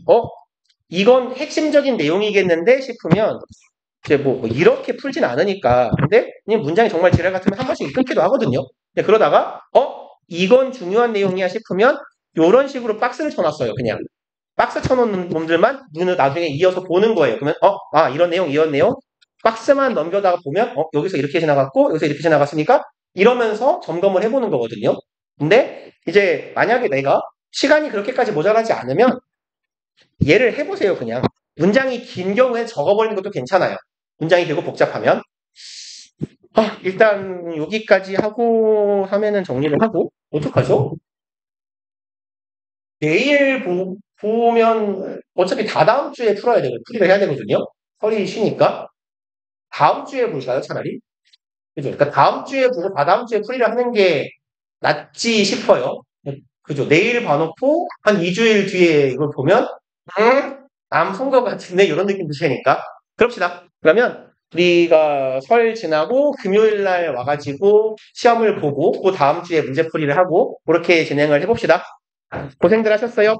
이건 핵심적인 내용이겠는데 싶으면 이제 뭐 이렇게 풀진 않으니까. 근데 그냥 문장이 정말 지랄 같으면 한 번씩 끊기도 하거든요. 근데 그러다가 이건 중요한 내용이야 싶으면 이런 식으로 박스를 쳐놨어요. 그냥 박스 쳐놓는 놈들만 눈을 나중에 이어서 보는 거예요. 그러면 이런 내용 이런 내용 박스만 넘겨다가 보면 여기서 이렇게 지나갔고 여기서 이렇게 지나갔으니까 이러면서 점검을 해보는 거거든요. 근데 이제 만약에 내가 시간이 그렇게까지 모자라지 않으면 얘를 해보세요. 그냥 문장이 긴 경우에 적어버리는 것도 괜찮아요. 문장이 되고 복잡하면 일단 여기까지 하고 하면은 정리를 하고 어떡하죠? 내일 보면 어차피 다다음 주에 풀이를 해야 되거든요. 설이 쉬니까 다음 주에 볼까요? 차라리. 그죠? 그러니까 다음 주에 보고 다다음 주에 풀이를 하는 게 낫지 싶어요. 그죠? 내일 봐놓고 한 2주일 뒤에 이걸 보면 안 푼 것 같은데 이런 느낌도 드니까 그럽시다. 그러면 우리가 설 지나고 금요일 날 와가지고 시험을 보고 그 다음 주에 문제풀이를 하고 그렇게 진행을 해봅시다. 고생들 하셨어요.